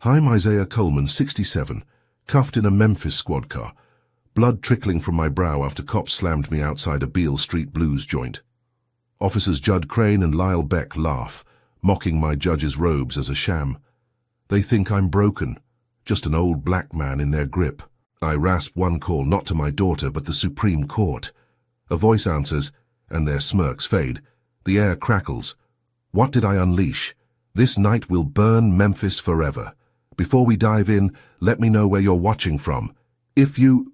Hi, I'm Isaiah Coleman, 67, cuffed in a Memphis squad car, blood trickling from my brow after cops slammed me outside a Beale Street blues joint. Officers Judd Crane and Lyle Beck laugh, mocking my judge's robes as a sham. They think I'm broken, just an old black man in their grip. I rasp one call not to my daughter but the Supreme Court. A voice answers, and their smirks fade. The air crackles. What did I unleash? This night will burn Memphis forever. Before we dive in, let me know where you're watching from. If you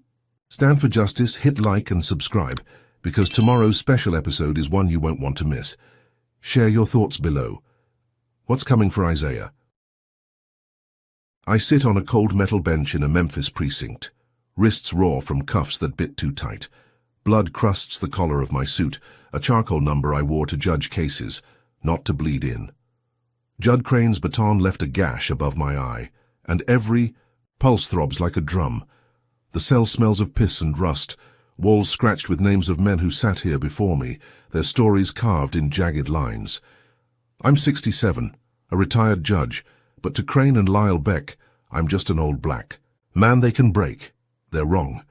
stand for justice, hit like and subscribe, because tomorrow's special episode is one you won't want to miss. Share your thoughts below. What's coming for Isaiah? I sit on a cold metal bench in a Memphis precinct, wrists raw from cuffs that bit too tight. Blood crusts the collar of my suit, a charcoal number I wore to judge cases, not to bleed in. Judd Crane's baton left a gash above my eye, and every pulse throbs like a drum. The cell smells of piss and rust, walls scratched with names of men who sat here before me, their stories carved in jagged lines. I'm 67, a retired judge, but to Crane and Lyle Beck, I'm just an old black. Man they can break. They're wrong.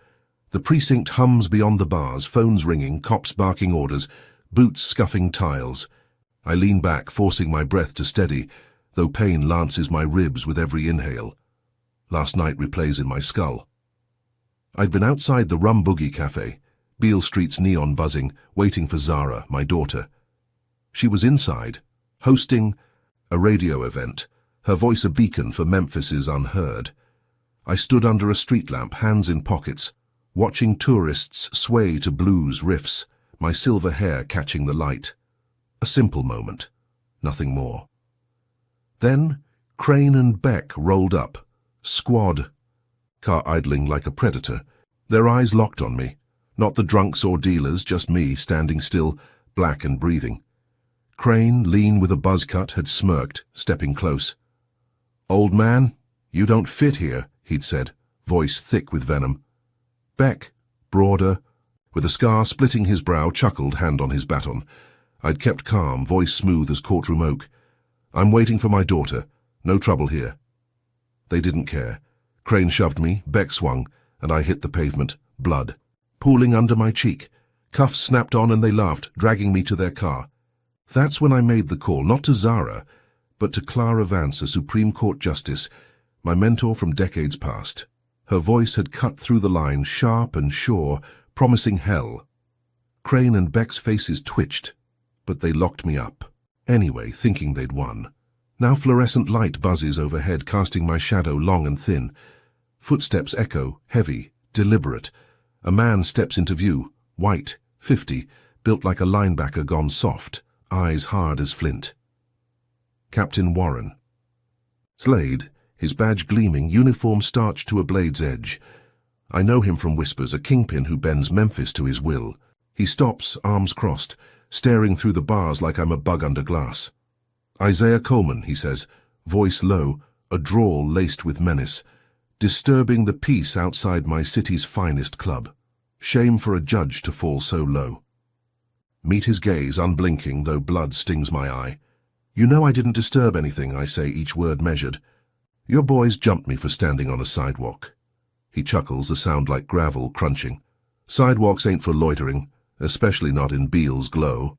The precinct hums beyond the bars, phones ringing, cops barking orders, boots scuffing tiles. I lean back, forcing my breath to steady, though pain lances my ribs with every inhale. Last night replays in my skull. I'd been outside the Rum Boogie Cafe, Beale Street's neon buzzing, waiting for Zara, my daughter. She was inside, hosting a radio event, her voice a beacon for Memphis's unheard. I stood under a street lamp, hands in pockets, watching tourists sway to blues riffs, my silver hair catching the light. A simple moment, nothing more. Then Crane and Beck rolled up, squad, car idling like a predator, their eyes locked on me, not the drunks or dealers, just me standing still, black and breathing. Crane, lean with a buzz cut, had smirked, stepping close. "Old man, you don't fit here," he'd said, voice thick with venom. Beck, broader, with a scar splitting his brow, chuckled, hand on his baton. I'd kept calm, voice smooth as courtroom oak. "I'm waiting for my daughter. No trouble here." They didn't care. Crane shoved me, Beck swung, and I hit the pavement, blood pooling under my cheek. Cuffs snapped on and they laughed, dragging me to their car. That's when I made the call, not to Zara, but to Clara Vance, a Supreme Court justice, my mentor from decades past. Her voice had cut through the line, sharp and sure, promising hell. Crane and Beck's faces twitched, but they locked me up. Anyway, thinking they'd won. Now fluorescent light buzzes overhead, casting my shadow long and thin. Footsteps echo, heavy, deliberate. A man steps into view, white, 50, built like a linebacker gone soft, eyes hard as flint. Captain Warren. Slade, his badge gleaming, uniform starched to a blade's edge. I know him from whispers, a kingpin who bends Memphis to his will. He stops, arms crossed, staring through the bars like I'm a bug under glass. "Isaiah Coleman," he says, voice low, a drawl laced with menace, "disturbing the peace outside my city's finest club. Shame for a judge to fall so low." Meet his gaze, unblinking, though blood stings my eye. "You know I didn't disturb anything," I say, each word measured. "Your boys jumped me for standing on a sidewalk." He chuckles, a sound like gravel crunching. "Sidewalks ain't for loitering, especially not in Beale's glow.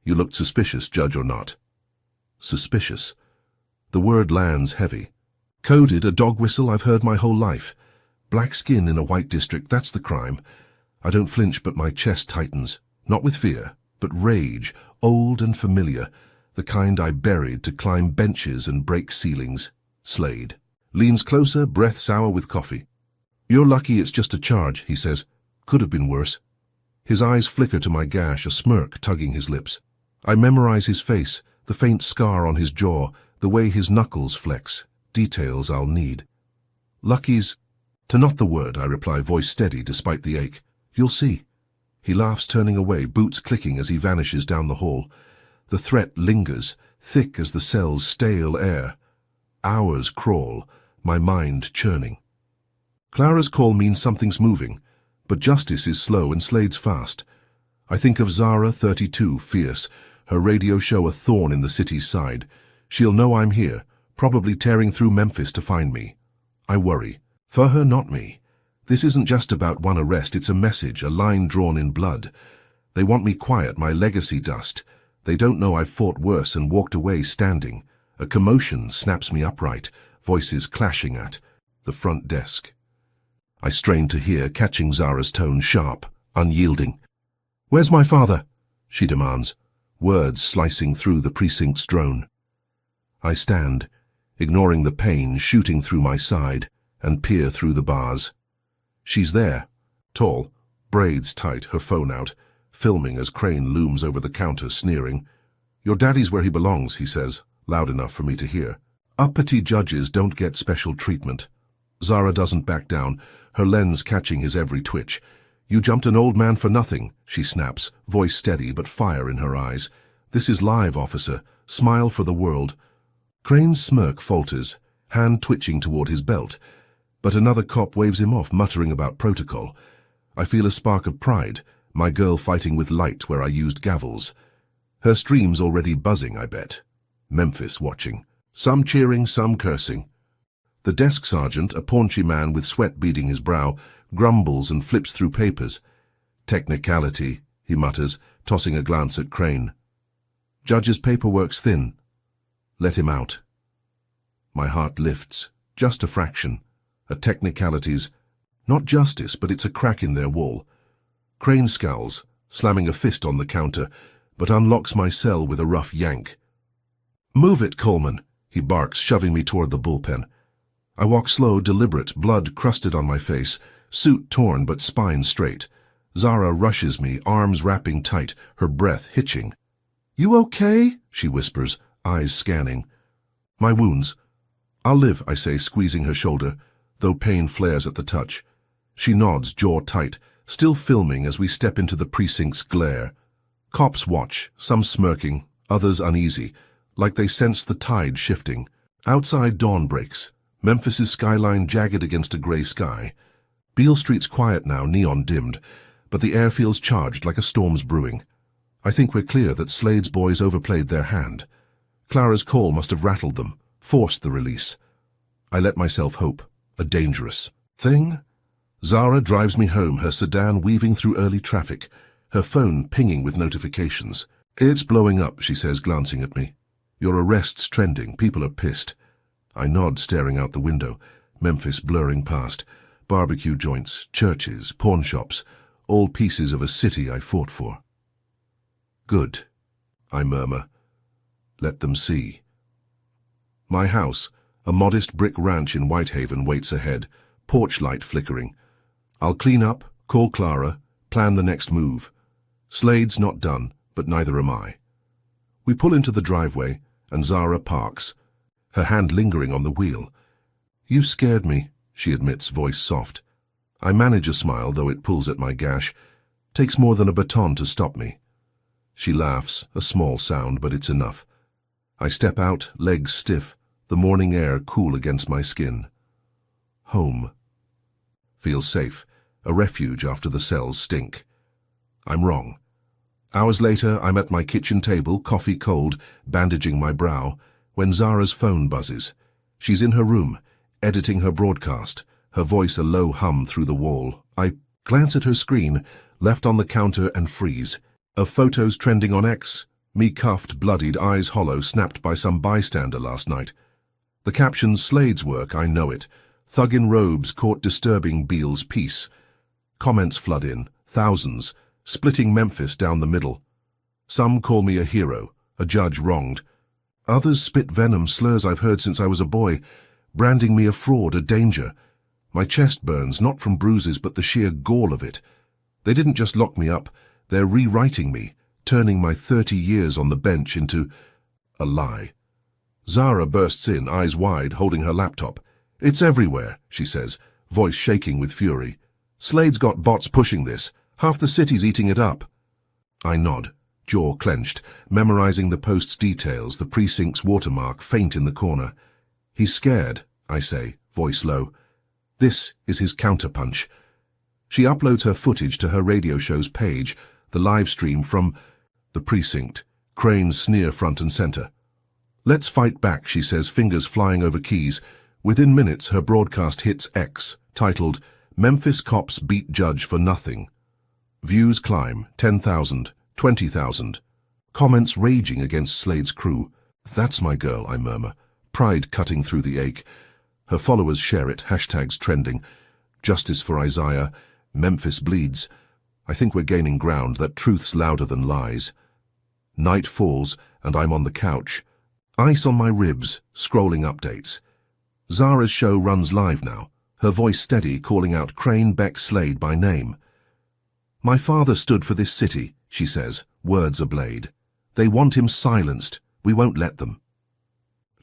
You looked suspicious, judge or not." Suspicious. The word lands heavy. Coded, a dog whistle I've heard my whole life. Black skin in a white district, that's the crime. I don't flinch, but my chest tightens. Not with fear, but rage, old and familiar, the kind I buried to climb benches and break ceilings. Slade. Leans closer, breath sour with coffee. "You're lucky it's just a charge," he says. "Could have been worse." His eyes flicker to my gash, a smirk tugging his lips. I memorize his face, the faint scar on his jaw, the way his knuckles flex, details I'll need. "Lucky's to not the word," I reply, voice steady despite the ache. "You'll see." He laughs, turning away, boots clicking as he vanishes down the hall. The threat lingers, thick as the cell's stale air. Hours crawl, my mind churning. Clara's call means something's moving, but justice is slow and Slade's fast. I think of Zara, 32, fierce, her radio show a thorn in the city's side. She'll know I'm here, probably tearing through Memphis to find me. I worry. For her, not me. This isn't just about one arrest, it's a message, a line drawn in blood. They want me quiet, my legacy dust. They don't know I've fought worse and walked away standing. A commotion snaps me upright, voices clashing at the front desk. I strain to hear, catching Zara's tone, sharp, unyielding. "Where's my father?" she demands, words slicing through the precinct's drone. I stand, ignoring the pain shooting through my side, and peer through the bars. She's there, tall, braids tight, her phone out, filming as Crane looms over the counter, sneering. "Your daddy's where he belongs," he says, loud enough for me to hear. Uppity judges don't get special treatment. Zara doesn't back down, her lens catching his every twitch. "You jumped an old man for nothing," she snaps, voice steady but fire in her eyes. "This is live, officer. Smile for the world." Crane's smirk falters, hand twitching toward his belt, but another cop waves him off, muttering about protocol. I feel a spark of pride, my girl fighting with light where I used gavels. Her stream's already buzzing, I bet. Memphis watching. Some cheering, some cursing. The desk sergeant, a paunchy man with sweat beading his brow, grumbles and flips through papers. "Technicality," he mutters, tossing a glance at Crane. "Judge's paperwork's thin. Let him out." My heart lifts, just a fraction. A technicality's not justice, but it's a crack in their wall. Crane scowls, slamming a fist on the counter, but unlocks my cell with a rough yank. "Move it, Coleman," he barks, shoving me toward the bullpen. I walk slow, deliberate, blood crusted on my face, suit torn but spine straight. Zara rushes me, arms wrapping tight, her breath hitching. "You okay?" she whispers, eyes scanning. "My wounds." "I'll live," I say, squeezing her shoulder, though pain flares at the touch. She nods, jaw tight, still filming as we step into the precinct's glare. Cops watch, some smirking, others uneasy, like they sense the tide shifting. Outside, dawn breaks, Memphis's skyline jagged against a gray sky. Beale Street's quiet now, neon dimmed, but the air feels charged like a storm's brewing. I think we're clear that Slade's boys overplayed their hand. Clara's call must have rattled them, forced the release. I let myself hope. A dangerous thing? Zara drives me home, her sedan weaving through early traffic, her phone pinging with notifications. "It's blowing up," she says, glancing at me. "Your arrest's trending. People are pissed." I nod, staring out the window, Memphis blurring past. Barbecue joints, churches, pawn shops, all pieces of a city I fought for. "Good," I murmur. "Let them see." My house, a modest brick ranch in Whitehaven, waits ahead, porch light flickering. I'll clean up, call Clara, plan the next move. Slade's not done, but neither am I. We pull into the driveway, and Zara parks, her hand lingering on the wheel. "You scared me," she admits, voice soft. I manage a smile, though it pulls at my gash. Takes more than a baton to stop me. She laughs, a small sound, but it's enough. I step out, legs stiff, the morning air cool against my skin. Home. Feels safe, a refuge after the cells stink. I'm wrong. Hours later, I'm at my kitchen table, coffee cold, bandaging my brow, when Zara's phone buzzes. She's in her room, editing her broadcast, her voice a low hum through the wall. I glance at her screen, left on the counter, and freeze. Of photos trending on X, me cuffed, bloodied, eyes hollow, snapped by some bystander last night. The caption's Slade's work, I know it. Thug in robes caught disturbing Beale's peace. Comments flood in, thousands, splitting Memphis down the middle. Some call me a hero, a judge wronged. Others spit venom, slurs I've heard since I was a boy, branding me a fraud, a danger. My chest burns, not from bruises, but the sheer gall of it. They didn't just lock me up, they're rewriting me, turning my 30 years on the bench into a lie. Zara bursts in, eyes wide, holding her laptop. "It's everywhere," she says, voice shaking with fury. "Slade's got bots pushing this. Half the city's eating it up." I nod, jaw clenched, memorizing the post's details, the precinct's watermark faint in the corner. "He's scared," I say, voice low. This is his counterpunch. She uploads her footage to her radio show's page, the live stream from the precinct, Crane's sneer front and center. Let's fight back, she says, fingers flying over keys. Within minutes, her broadcast hits X, titled, Memphis Cops Beat Judge for Nothing. Views climb, 10,000, 20,000. Comments raging against Slade's crew. That's my girl, I murmur, pride cutting through the ache. Her followers share it, hashtags trending. Justice for Isaiah, Memphis bleeds. I think we're gaining ground, that truth's louder than lies. Night falls, and I'm on the couch. Ice on my ribs, scrolling updates. Zara's show runs live now, her voice steady, calling out Crane Beck Slade by name. My father stood for this city, she says, words ablade. They want him silenced. We won't let them.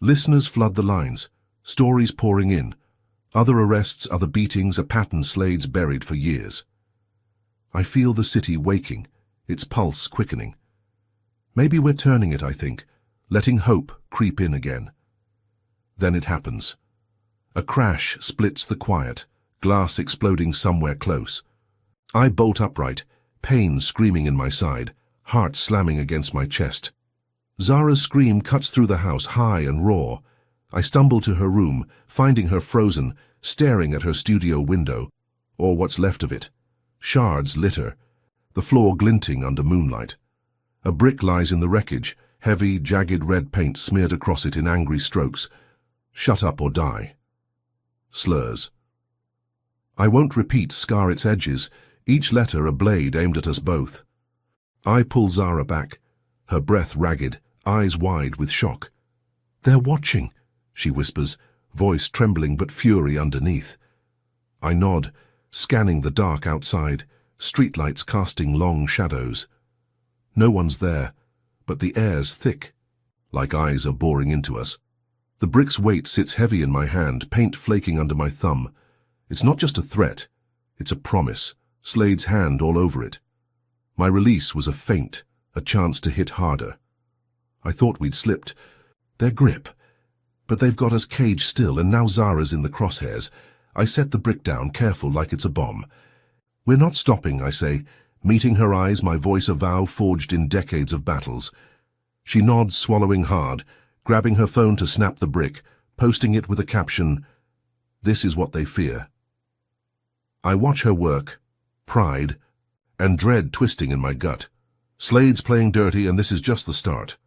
Listeners flood the lines, stories pouring in. Other arrests, other beatings, a pattern Slade's buried for years. I feel the city waking, its pulse quickening. Maybe we're turning it, I think, letting hope creep in again. Then it happens. A crash splits the quiet, glass exploding somewhere close. I bolt upright, pain screaming in my side, heart slamming against my chest. Zara's scream cuts through the house, high and raw. I stumble to her room, finding her frozen, staring at her studio window, or what's left of it. Shards litter, the floor glinting under moonlight. A brick lies in the wreckage, heavy, jagged red paint smeared across it in angry strokes. Shut up or die. Slurs. I won't repeat, scar its edges, each letter a blade aimed at us both. I pull Zara back, her breath ragged, eyes wide with shock. They're watching, she whispers, voice trembling but fury underneath. I nod, scanning the dark outside, streetlights casting long shadows. No one's there, but the air's thick, like eyes are boring into us. The brick's weight sits heavy in my hand, paint flaking under my thumb. It's not just a threat, it's a promise, Slade's hand all over it. My release was a feint, a chance to hit harder. I thought we'd slipped. Their grip. But they've got us caged still, and now Zara's in the crosshairs. I set the brick down, careful like it's a bomb. We're not stopping, I say, meeting her eyes, my voice a vow forged in decades of battles. She nods, swallowing hard, grabbing her phone to snap the brick, posting it with a caption, "This is what they fear." I watch her work, pride, and dread twisting in my gut. Slade's playing dirty, and this is just the start.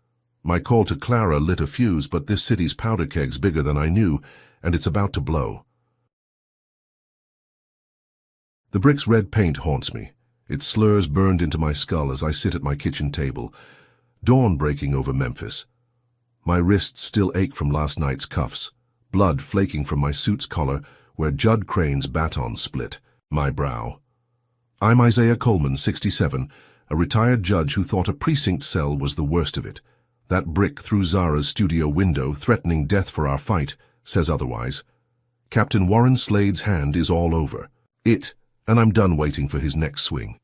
My call to Clara lit a fuse, but this city's powder keg's bigger than I knew, and it's about to blow. The brick's red paint haunts me, its slurs burned into my skull as I sit at my kitchen table. Dawn breaking over Memphis. My wrists still ache from last night's cuffs, blood flaking from my suit's collar where Judd Crane's baton split, my brow. I'm Isaiah Coleman, 67, a retired judge who thought a precinct cell was the worst of it. That brick through Zara's studio window, threatening death for our fight, says otherwise. Captain Warren Slade's hand is all over it, and I'm done waiting for his next swing.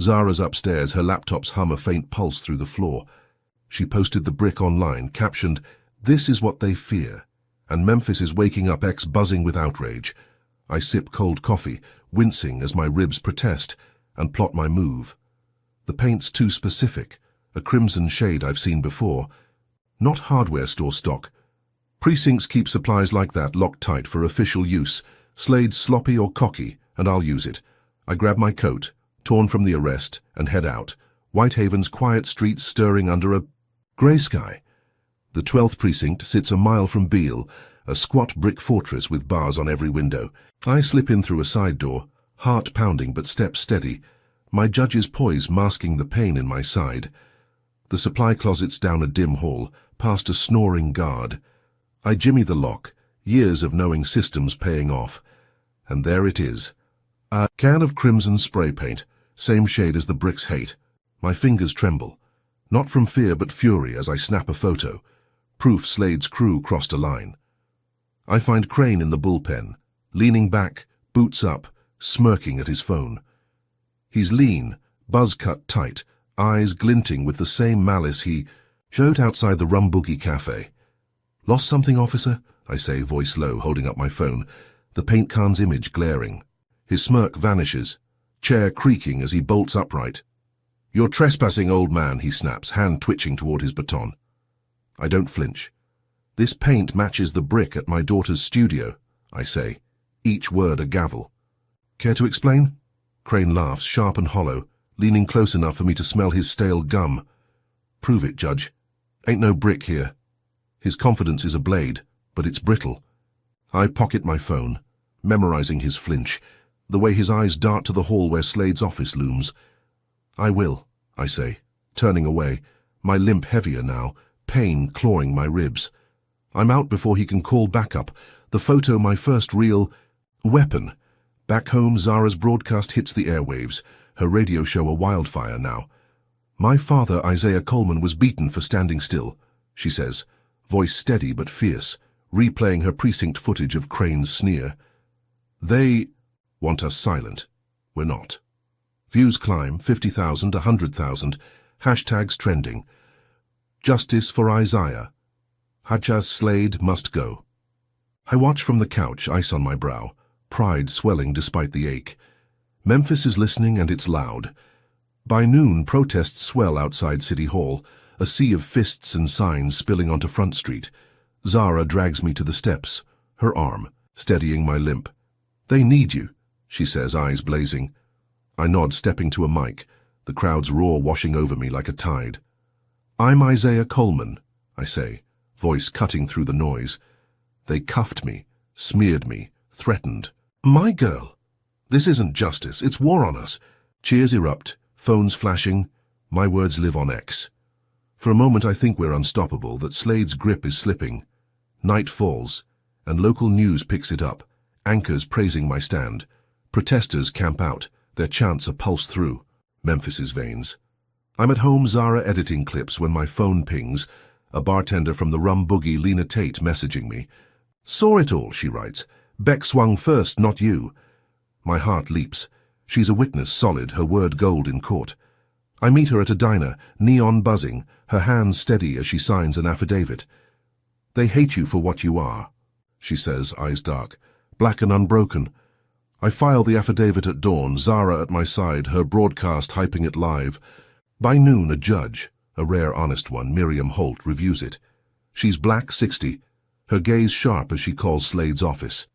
Zara's upstairs, her laptop's hum a faint pulse through the floor. She posted the brick online, captioned, "This is what they fear," and Memphis is waking up, X buzzing with outrage. I sip cold coffee, wincing as my ribs protest, and plot my move. The paint's too specific, a crimson shade I've seen before. Not hardware store stock. Precincts keep supplies like that locked tight for official use. Slade's sloppy or cocky, and I'll use it. I grab my coat, torn from the arrest, and head out. Whitehaven's quiet streets stirring under a grey sky. The 12th precinct sits a mile from Beale, a squat brick fortress with bars on every window. I slip in through a side door, heart pounding but step steady, my judge's poise masking the pain in my side. The supply closet's down a dim hall, past a snoring guard. I jimmy the lock, years of knowing systems paying off. And there it is. A can of crimson spray paint, same shade as the brick's hate. My fingers tremble, not from fear but fury as I snap a photo. Proof Slade's crew crossed a line. I find Crane in the bullpen, leaning back, boots up, smirking at his phone. He's lean, buzz cut tight, eyes glinting with the same malice he showed outside the Rum Boogie Cafe. "Lost something, officer?" I say, voice low, holding up my phone, the paint can's image glaring. His smirk vanishes, chair creaking as he bolts upright. "You're trespassing, old man," he snaps, hand twitching toward his baton. I don't flinch. This paint matches the brick at my daughter's studio, I say, each word a gavel. Care to explain? Crane laughs, sharp and hollow, leaning close enough for me to smell his stale gum. Prove it, Judge. Ain't no brick here. His confidence is a blade, but it's brittle. I pocket my phone, memorizing his flinch, the way his eyes dart to the hall where Slade's office looms. I will, I say, turning away, my limp heavier now, pain clawing my ribs. I'm out before he can call backup. The photo, my first real weapon. Back home, Zara's broadcast hits the airwaves, her radio show a wildfire now. My father, Isaiah Coleman, was beaten for standing still, she says, voice steady but fierce, replaying her precinct footage of Crane's sneer. They want us silent. We're not. Views climb, 50,000, 100,000, hashtags trending. Justice for Isaiah. Hajjaz Slade must go. I watch from the couch, ice on my brow, pride swelling despite the ache. Memphis is listening and it's loud. By noon, protests swell outside City Hall, a sea of fists and signs spilling onto Front Street. Zara drags me to the steps, her arm steadying my limp. They need you, she says, eyes blazing. I nod, stepping to a mic, the crowd's roar washing over me like a tide. I'm Isaiah Coleman, I say, voice cutting through the noise. They cuffed me, smeared me, threatened. My girl! This isn't justice, it's war on us. Cheers erupt, phones flashing. My words live on X. For a moment I think we're unstoppable, that Slade's grip is slipping. Night falls, and local news picks it up, anchors praising my stand. Protesters camp out, their chants are pulsed through Memphis's veins. I'm at home, Zara editing clips, when my phone pings, a bartender from the Rum Boogie, Lena Tate, messaging me. Saw it all, she writes. Beck swung first, not you. My heart leaps. She's a witness solid, her word gold in court. I meet her at a diner, neon buzzing, her hands steady as she signs an affidavit. They hate you for what you are, she says, eyes dark, black and unbroken. I file the affidavit at dawn, Zara at my side, her broadcast hyping it live. By noon, a judge, a rare honest one, Miriam Holt, reviews it. She's black, 60, her gaze sharp as she calls Slade's office.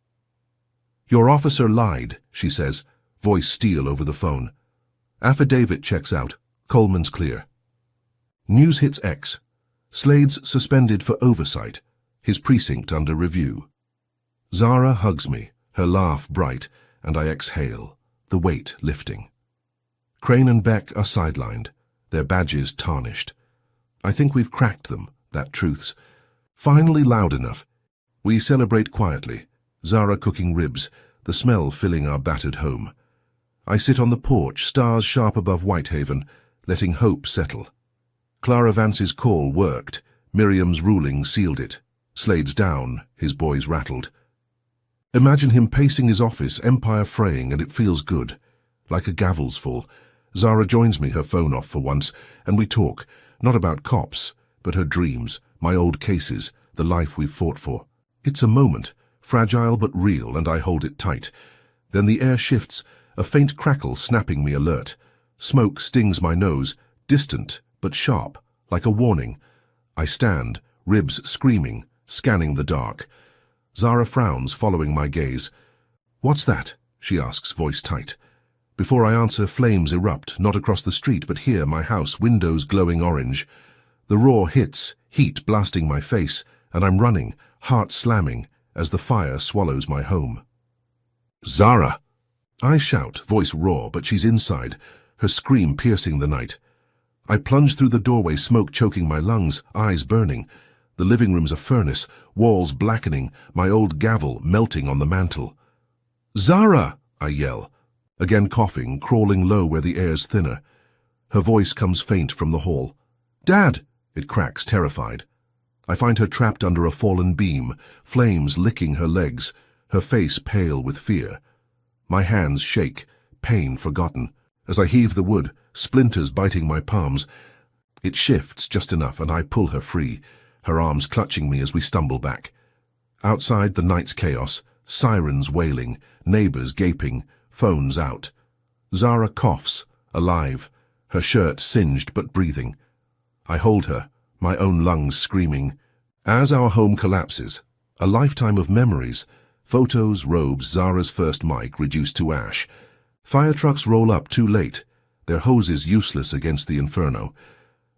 Your officer lied, she says, voice steel over the phone. Affidavit checks out. Coleman's clear. News hits X. Slade's suspended for oversight, his precinct under review. Zara hugs me, her laugh bright, and I exhale, the weight lifting. Crane and Beck are sidelined, their badges tarnished. I think we've cracked them, that truth's finally loud enough. We celebrate quietly, Zara cooking ribs, the smell filling our battered home. I sit on the porch, stars sharp above Whitehaven, letting hope settle. Clara Vance's call worked, Miriam's ruling sealed it. Slade's down, his boys rattled. Imagine him pacing his office, empire fraying, and it feels good, like a gavel's fall. Zara joins me, her phone off for once, and we talk, not about cops, but her dreams, my old cases, the life we've fought for. It's a moment, fragile but real, and I hold it tight. Then the air shifts, a faint crackle snapping me alert. Smoke stings my nose, distant but sharp, like a warning. I stand, ribs screaming, scanning the dark. Zara frowns, following my gaze. What's that? She asks, voice tight. Before I answer, flames erupt, not across the street, but here, my house, windows glowing orange. The roar hits, heat blasting my face, and I'm running, heart slamming, as the fire swallows my home. Zara! I shout, voice raw, but she's inside, her scream piercing the night. I plunge through the doorway, smoke choking my lungs, eyes burning. The living room's a furnace, walls blackening, my old gavel melting on the mantel. Zara! I yell, again coughing, crawling low where the air's thinner. Her voice comes faint from the hall. Dad! It cracks, terrified. I find her trapped under a fallen beam, flames licking her legs, her face pale with fear. My hands shake, pain forgotten. As I heave the wood, splinters biting my palms. It shifts just enough, and I pull her free, her arms clutching me as we stumble back. Outside, the night's chaos, sirens wailing, neighbors gaping, phones out. Zara coughs, alive, her shirt singed but breathing. I hold her, my own lungs screaming, As our home collapses, a lifetime of memories, photos, robes, Zara's first mic reduced to ash. Fire trucks roll up too late, their hoses useless against the inferno.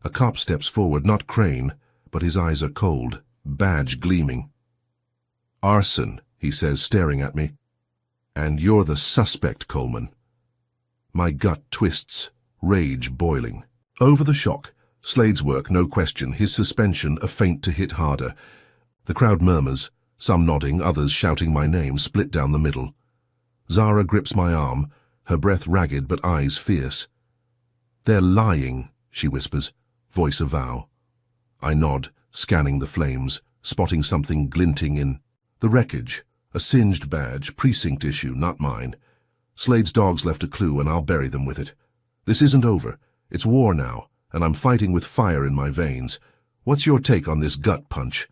A cop steps forward, not Crane, but his eyes are cold, badge gleaming. "Arson," he says, staring at me. "And you're the suspect, Coleman." My gut twists, rage boiling. Over the shock, Slade's work, no question, his suspension a feint to hit harder. The crowd murmurs, some nodding, others shouting my name, split down the middle. Zara grips my arm, her breath ragged but eyes fierce. "They're lying," she whispers, voice a vow. I nod, scanning the flames, spotting something glinting in the wreckage. A singed badge, precinct issue, not mine. Slade's dogs left a clue, and I'll bury them with it. This isn't over. It's war now, and I'm fighting with fire in my veins. What's your take on this gut punch?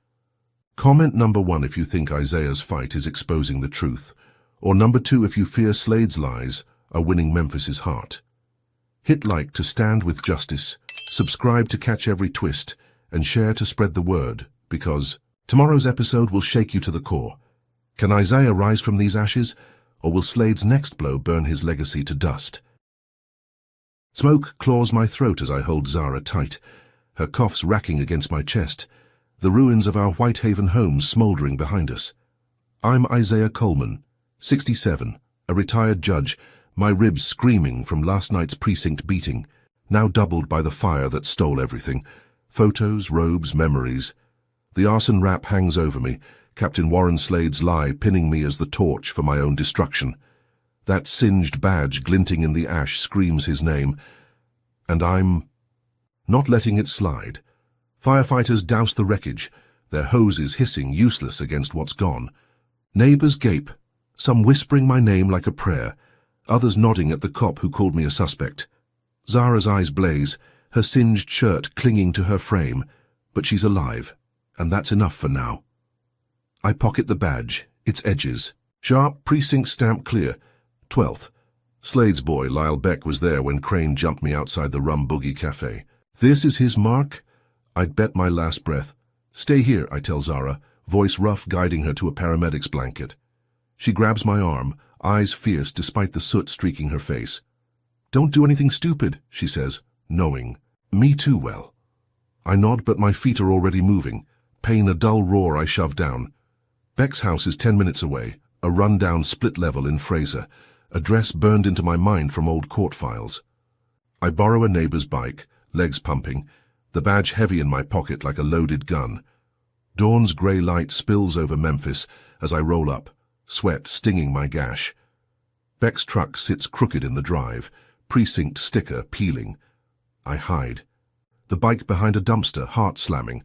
Comment number 1 if you think Isaiah's fight is exposing the truth, or number 2 if you fear Slade's lies are winning Memphis's heart. Hit like to stand with justice, subscribe to catch every twist, and share to spread the word, because tomorrow's episode will shake you to the core. Can Isaiah rise from these ashes, or will Slade's next blow burn his legacy to dust? Smoke claws my throat as I hold Zara tight, her coughs racking against my chest, the ruins of our Whitehaven home smouldering behind us. I'm Isaiah Coleman, 67, a retired judge, my ribs screaming from last night's precinct beating, now doubled by the fire that stole everything. Photos, robes, memories. The arson rap hangs over me, Captain Warren Slade's lie pinning me as the torch for my own destruction. That singed badge glinting in the ash screams his name, and I'm not letting it slide. Firefighters douse the wreckage, their hoses hissing useless against what's gone. Neighbors gape, some whispering my name like a prayer, others nodding at the cop who called me a suspect. Zara's eyes blaze, her singed shirt clinging to her frame, but she's alive, and that's enough for now. I pocket the badge, its edges. Sharp, precinct stamp clear. 12th. Slade's boy, Lyle Beck, was there when Crane jumped me outside the Rum Boogie Cafe. This is his mark? I'd bet my last breath. Stay here, I tell Zara, voice rough, guiding her to a paramedic's blanket. She grabs my arm, eyes fierce despite the soot streaking her face. Don't do anything stupid, she says, knowing me too well. I nod, but my feet are already moving. Pain a dull roar I shove down. Beck's house is 10 minutes away, a run-down split level in Fraser, address burned into my mind from old court files. I borrow a neighbor's bike, legs pumping, the badge heavy in my pocket like a loaded gun. Dawn's grey light spills over Memphis as I roll up, sweat stinging my gash. Beck's truck sits crooked in the drive, precinct sticker peeling. I hide. The bike behind a dumpster, heart slamming,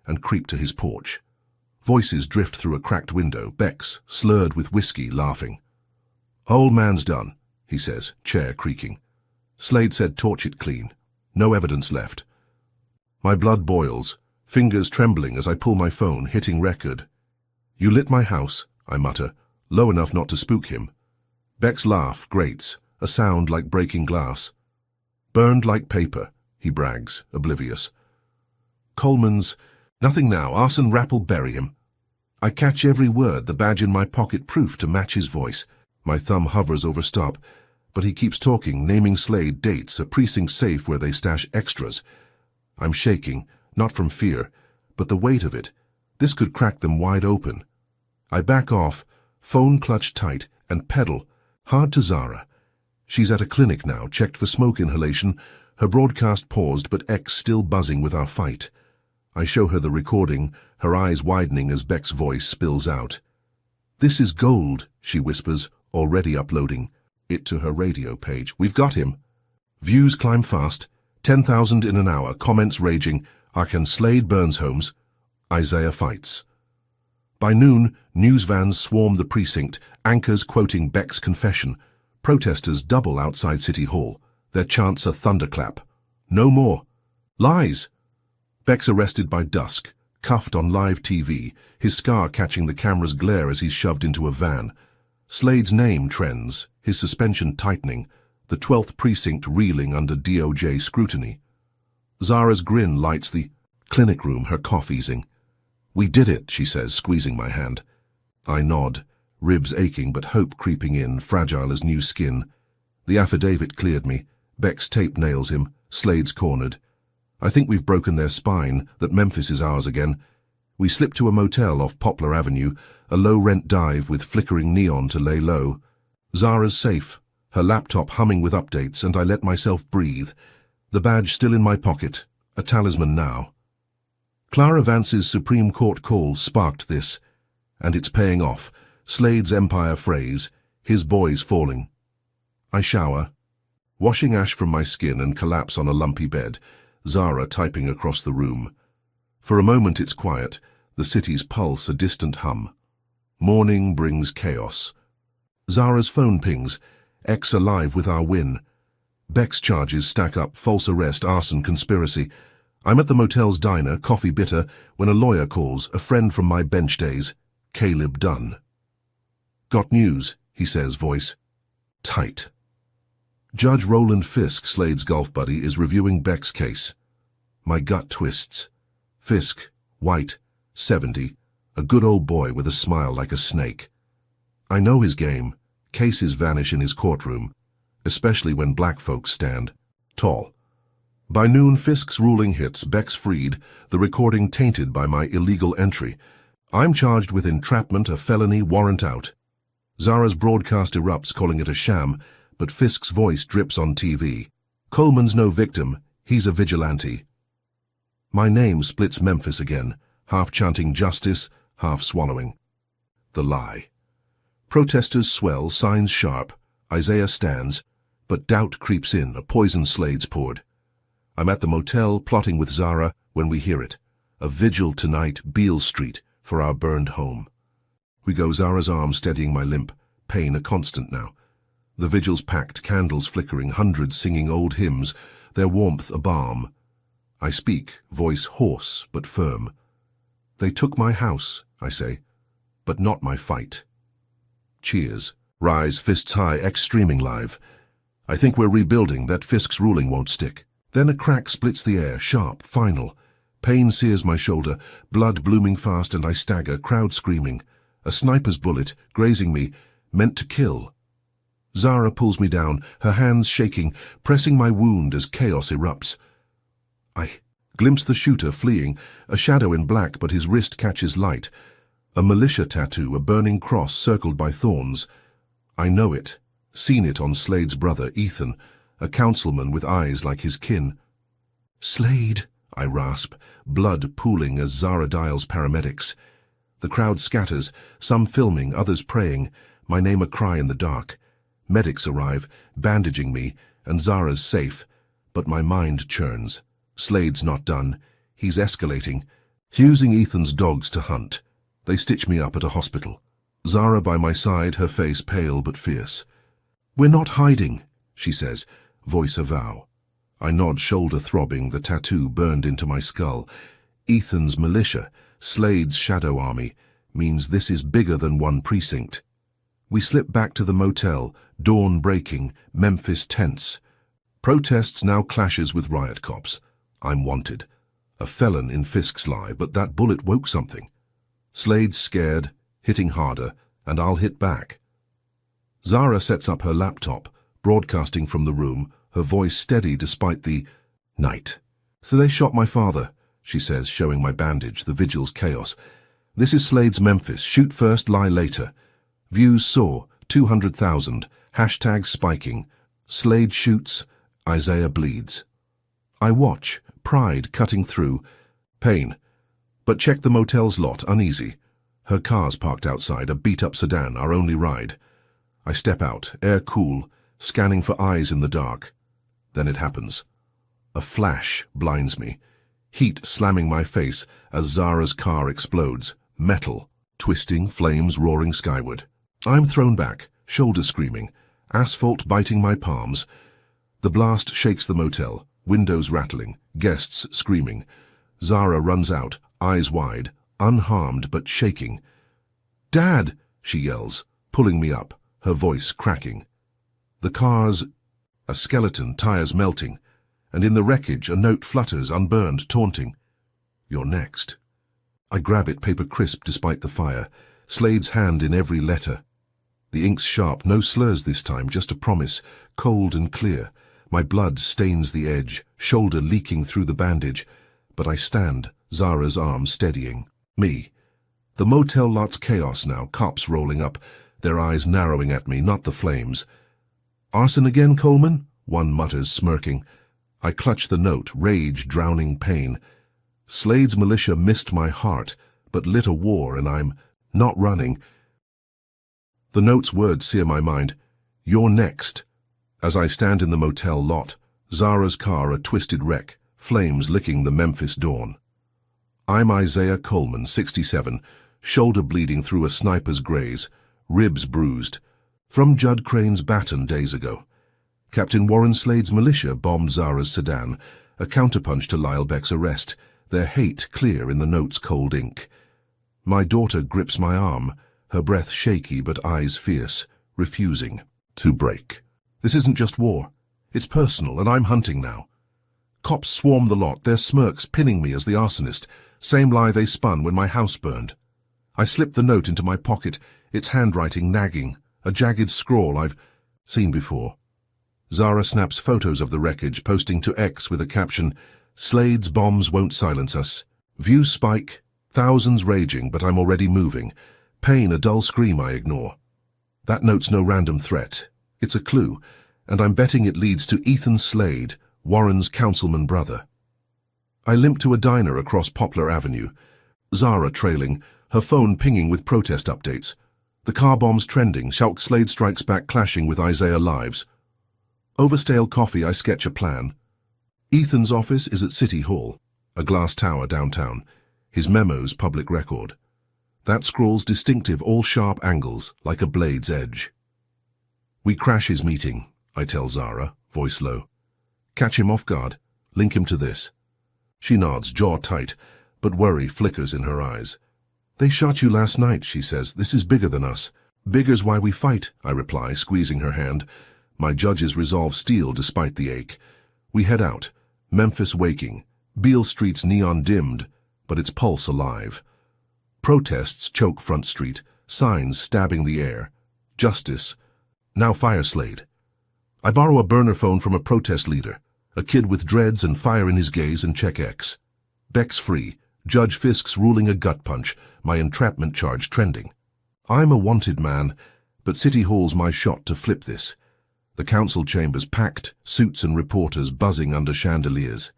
and creep to his porch. Voices drift through a cracked window, Beck's, slurred with whiskey, laughing. "Old man's done," he says, chair creaking. Slade said torch it clean. No evidence left. My blood boils, fingers trembling as I pull my phone, hitting record. "You lit my house," I mutter, low enough not to spook him. Beck's laugh grates, a sound like breaking glass. "Burned like paper," he brags, oblivious. Coleman's, "Nothing now, arson rapp'll bury him." I catch every word, the badge in my pocket proof to match his voice. My thumb hovers over stop, but he keeps talking, naming Slade dates, a precinct safe where they stash extras. I'm shaking, not from fear, but the weight of it. This could crack them wide open. I back off, phone clutched tight, and pedal, hard to Zara. She's at a clinic now, checked for smoke inhalation, her broadcast paused but X still buzzing with our fight. I show her the recording, her eyes widening as Beck's voice spills out. "This is gold," she whispers, already uploading it to her radio page. "We've got him." Views climb fast, 10,000 in an hour, comments raging. Arkan Slade burns homes. Isaiah fights. By noon, news vans swarm the precinct, anchors quoting Beck's confession. Protesters double outside City Hall, their chants a thunderclap. "No more." "Lies." Beck's arrested by dusk, cuffed on live TV, his scar catching the camera's glare as he's shoved into a van. Slade's name trends, his suspension tightening, the 12th precinct reeling under DOJ scrutiny. Zara's grin lights the clinic room, her cough easing. "We did it," she says, squeezing my hand. I nod, ribs aching but hope creeping in, fragile as new skin. The affidavit cleared me. Beck's tape nails him. Slade's cornered. I think we've broken their spine, that Memphis is ours again. We slip to a motel off Poplar Avenue, a low-rent dive with flickering neon to lay low. Zara's safe, her laptop humming with updates, and I let myself breathe. The badge still in my pocket, a talisman now. Clara Vance's Supreme Court call sparked this, and it's paying off. Slade's empire phrase, his boys falling. I shower, washing ash from my skin and collapse on a lumpy bed, Zara typing across the room. For a moment it's quiet, the city's pulse a distant hum. Morning brings chaos. Zara's phone pings, X alive with our win. Beck's charges stack up, false arrest, arson, conspiracy. I'm at the motel's diner, coffee bitter, when a lawyer calls, a friend from my bench days, Caleb Dunn. "Got news," he says, voice tight. Judge Roland Fisk, Slade's golf buddy, is reviewing Beck's case. My gut twists. Fisk, white, 70, a good old boy with a smile like a snake. I know his game. Cases vanish in his courtroom, especially when black folks stand tall. By noon, Fisk's ruling hits, Beck's freed, the recording tainted by my illegal entry. I'm charged with entrapment, a felony, warrant out. Zara's broadcast erupts, calling it a sham, but Fisk's voice drips on TV. Coleman's no victim, he's a vigilante. My name splits Memphis again, half chanting justice, half swallowing. The lie. Protesters swell, signs sharp. Isaiah stands, but doubt creeps in, a poison Slade's poured. I'm at the motel, plotting with Zara, when we hear it. A vigil tonight, Beale Street, for our burned home. We go, Zara's arm steadying my limp, pain a constant now. The vigil's packed, candles flickering, hundreds singing old hymns, their warmth a balm. I speak, voice hoarse but firm. They took my house, I say, but not my fight. Cheers. Rise, fists high, X streaming live. I think we're rebuilding, that Fisk's ruling won't stick. Then a crack splits the air, sharp, final. Pain sears my shoulder, blood blooming fast, and I stagger, crowd screaming. A sniper's bullet, grazing me, meant to kill. Zara pulls me down, her hands shaking, pressing my wound as chaos erupts. I glimpse the shooter fleeing, a shadow in black, but his wrist catches light. A militia tattoo, a burning cross circled by thorns. I know it, seen it on Slade's brother, Ethan, a councilman with eyes like his kin. "Slade," I rasp, blood pooling as Zara dials paramedics. The crowd scatters, some filming, others praying, my name a cry in the dark. Medics arrive, bandaging me, and Zara's safe, but my mind churns. Slade's not done. He's escalating, using Ethan's dogs to hunt. They stitch me up at a hospital. Zara by my side, her face pale but fierce. "We're not hiding," she says, voice a vow. I nod, shoulder throbbing, the tattoo burned into my skull. Ethan's militia, Slade's shadow army, means this is bigger than one precinct. We slip back to the motel, dawn breaking, Memphis tense. Protests now clashes with riot cops. I'm wanted. A felon in Fisk's lie, but that bullet woke something. Slade's scared, hitting harder, and I'll hit back. Zara sets up her laptop, broadcasting from the room, her voice steady despite the night. "So they shot my father," she says, showing my bandage, the vigil's chaos. "This is Slade's Memphis. Shoot first, lie later. Views soar, 200,000. Hashtag spiking. Slade shoots, Isaiah bleeds." I watch, pride cutting through. Pain. But check the motel's lot, uneasy. Her car's parked outside, a beat-up sedan, our only ride. I step out, air cool, scanning for eyes in the dark. Then it happens. A flash blinds me. Heat slamming my face as Zara's car explodes. Metal, twisting, flames roaring skyward. I'm thrown back, shoulder screaming, asphalt biting my palms. The blast shakes the motel, windows rattling, guests screaming. Zara runs out, eyes wide, unharmed but shaking. "Dad!" she yells, pulling me up, her voice cracking. The car's a skeleton, tires melting, and in the wreckage a note flutters, unburned, taunting. "You're next." I grab it, paper crisp despite the fire, Slade's hand in every letter. The ink's sharp, no slurs this time, just a promise, cold and clear. My blood stains the edge, shoulder leaking through the bandage. But I stand, Zara's arm steadying me. The motel lot's chaos now, cops rolling up, their eyes narrowing at me, not the flames. "Arson again, Coleman?" one mutters, smirking. I clutch the note, rage drowning pain. Slade's militia missed my heart, but lit a war, and I'm not running. The note's words sear my mind. "You're next." As I stand in the motel lot, Zara's car a twisted wreck, flames licking the Memphis dawn. I'm Isaiah Coleman, 67, shoulder bleeding through a sniper's graze, ribs bruised, from Judd Crane's baton days ago. Captain Warren Slade's militia bombed Zara's sedan, a counterpunch to Lyle Beck's arrest, their hate clear in the note's cold ink. My daughter grips my arm, her breath shaky but eyes fierce, refusing to break. This isn't just war. It's personal, and I'm hunting now. Cops swarm the lot, their smirks pinning me as the arsonist, same lie they spun when my house burned. I slip the note into my pocket, its handwriting nagging, a jagged scrawl I've seen before. Zara snaps photos of the wreckage, posting to X with a caption, "Slade's bombs won't silence us." Views spike, thousands raging, but I'm already moving. Pain a dull scream I ignore. That note's no random threat. It's a clue, and I'm betting it leads to Ethan Slade, Warren's councilman brother. I limp to a diner across Poplar Avenue. Zara trailing, her phone pinging with protest updates. The car bombs trending, Shulk Slade strikes back clashing with Isaiah lives. Over stale coffee I sketch a plan. Ethan's office is at City Hall, a glass tower downtown. His memos public record. That scrawl's distinctive, all sharp angles, like a blade's edge. We crash his meeting, I tell Zara, voice low. Catch him off guard, link him to this. She nods, jaw tight, but worry flickers in her eyes. They shot you last night, she says. This is bigger than us. Bigger's why we fight, I reply, squeezing her hand. My judge's resolve steel despite the ache. We head out, Memphis waking, Beale Street's neon dimmed, but its pulse alive. Protests choke Front Street, signs stabbing the air. Justice. Now fire Slade. I borrow a burner phone from a protest leader, a kid with dreads and fire in his gaze, and check X. Beck's free, Judge Fisk's ruling a gut punch, my entrapment charge trending. I'm a wanted man, but City Hall's my shot to flip this. The council chambers packed, suits and reporters buzzing under chandeliers.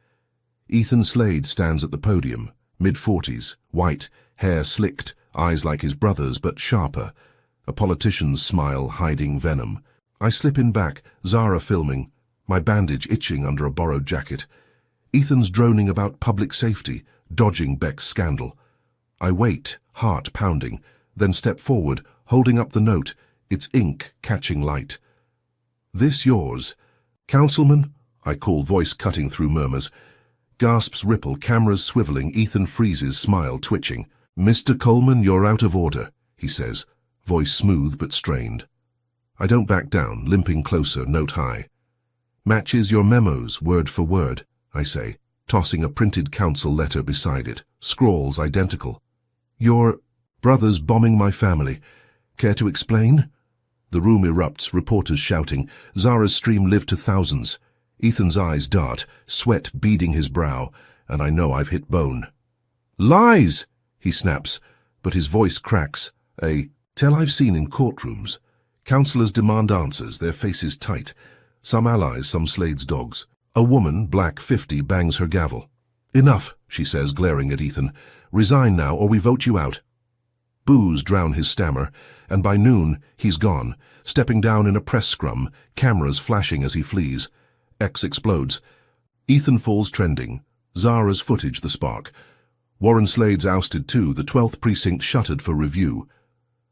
Ethan Slade stands at the podium, mid-40s, white, hair slicked, eyes like his brother's but sharper. A politician's smile hiding venom. I slip in back, Zara filming, my bandage itching under a borrowed jacket. Ethan's droning about public safety, dodging Beck's scandal. I wait, heart pounding, then step forward, holding up the note, its ink catching light. This yours? Councilman? I call, voice cutting through murmurs. Gasps ripple, cameras swiveling, Ethan freezes, smile twitching. Mr. Coleman, you're out of order, he says, voice smooth but strained. I don't back down, limping closer, note high. Matches your memos, word for word, I say, tossing a printed council letter beside it, scrawls identical. Your brother's bombing my family. Care to explain? The room erupts, reporters shouting. Zara's stream lived to thousands. Ethan's eyes dart, sweat beading his brow, and I know I've hit bone. Lies! He snaps, but his voice cracks. A tell I've seen in courtrooms. Councillors demand answers, their faces tight. Some allies, some Slade's dogs. A woman, black 50, bangs her gavel. Enough, she says, glaring at Ethan. Resign now, or we vote you out. Boos drown his stammer, and by noon he's gone, stepping down in a press scrum, cameras flashing as he flees. X explodes. Ethan falls trending. Zara's footage the spark. Warren Slade's ousted too, the 12th precinct shuttered for review.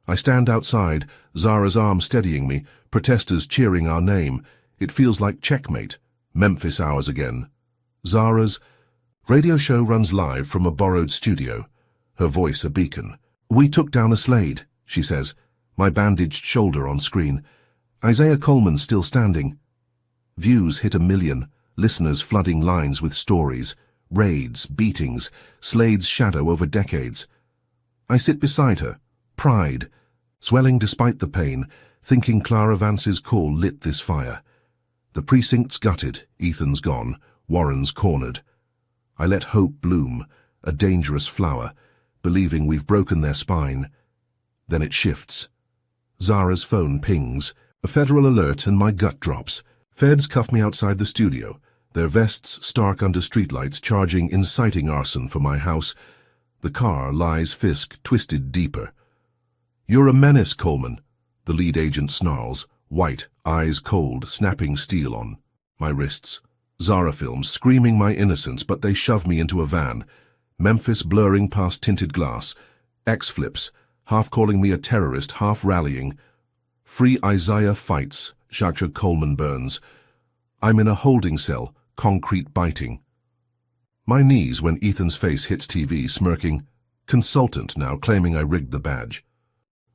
I stand outside, Zara's arm steadying me, protesters cheering our name. It feels like checkmate. Memphis hours again. Zara's radio show runs live from a borrowed studio, her voice a beacon. We took down a Slade, she says, my bandaged shoulder on screen. Isaiah Coleman still standing. Views hit 1 million, listeners flooding lines with stories. Raids, beatings, Slade's shadow over decades. I sit beside her, pride, swelling despite the pain, thinking Clara Vance's call lit this fire. The precinct's gutted, Ethan's gone, Warren's cornered. I let hope bloom, a dangerous flower, believing we've broken their spine. Then it shifts. Zara's phone pings, a federal alert, and my gut drops. Feds cuff me outside the studio, their vests stark under streetlights, charging inciting arson for my house. The car lies Fisk, twisted deeper. "You're a menace, Coleman," the lead agent snarls, white, eyes cold, snapping steel on my wrists. Zara films, screaming my innocence, but they shove me into a van. Memphis blurring past tinted glass. X flips, half calling me a terrorist, half rallying. Free Isaiah fights, Shakespeare Coleman burns. I'm in a holding cell, concrete biting. My knees when Ethan's face hits TV, smirking. Consultant now, claiming I rigged the badge.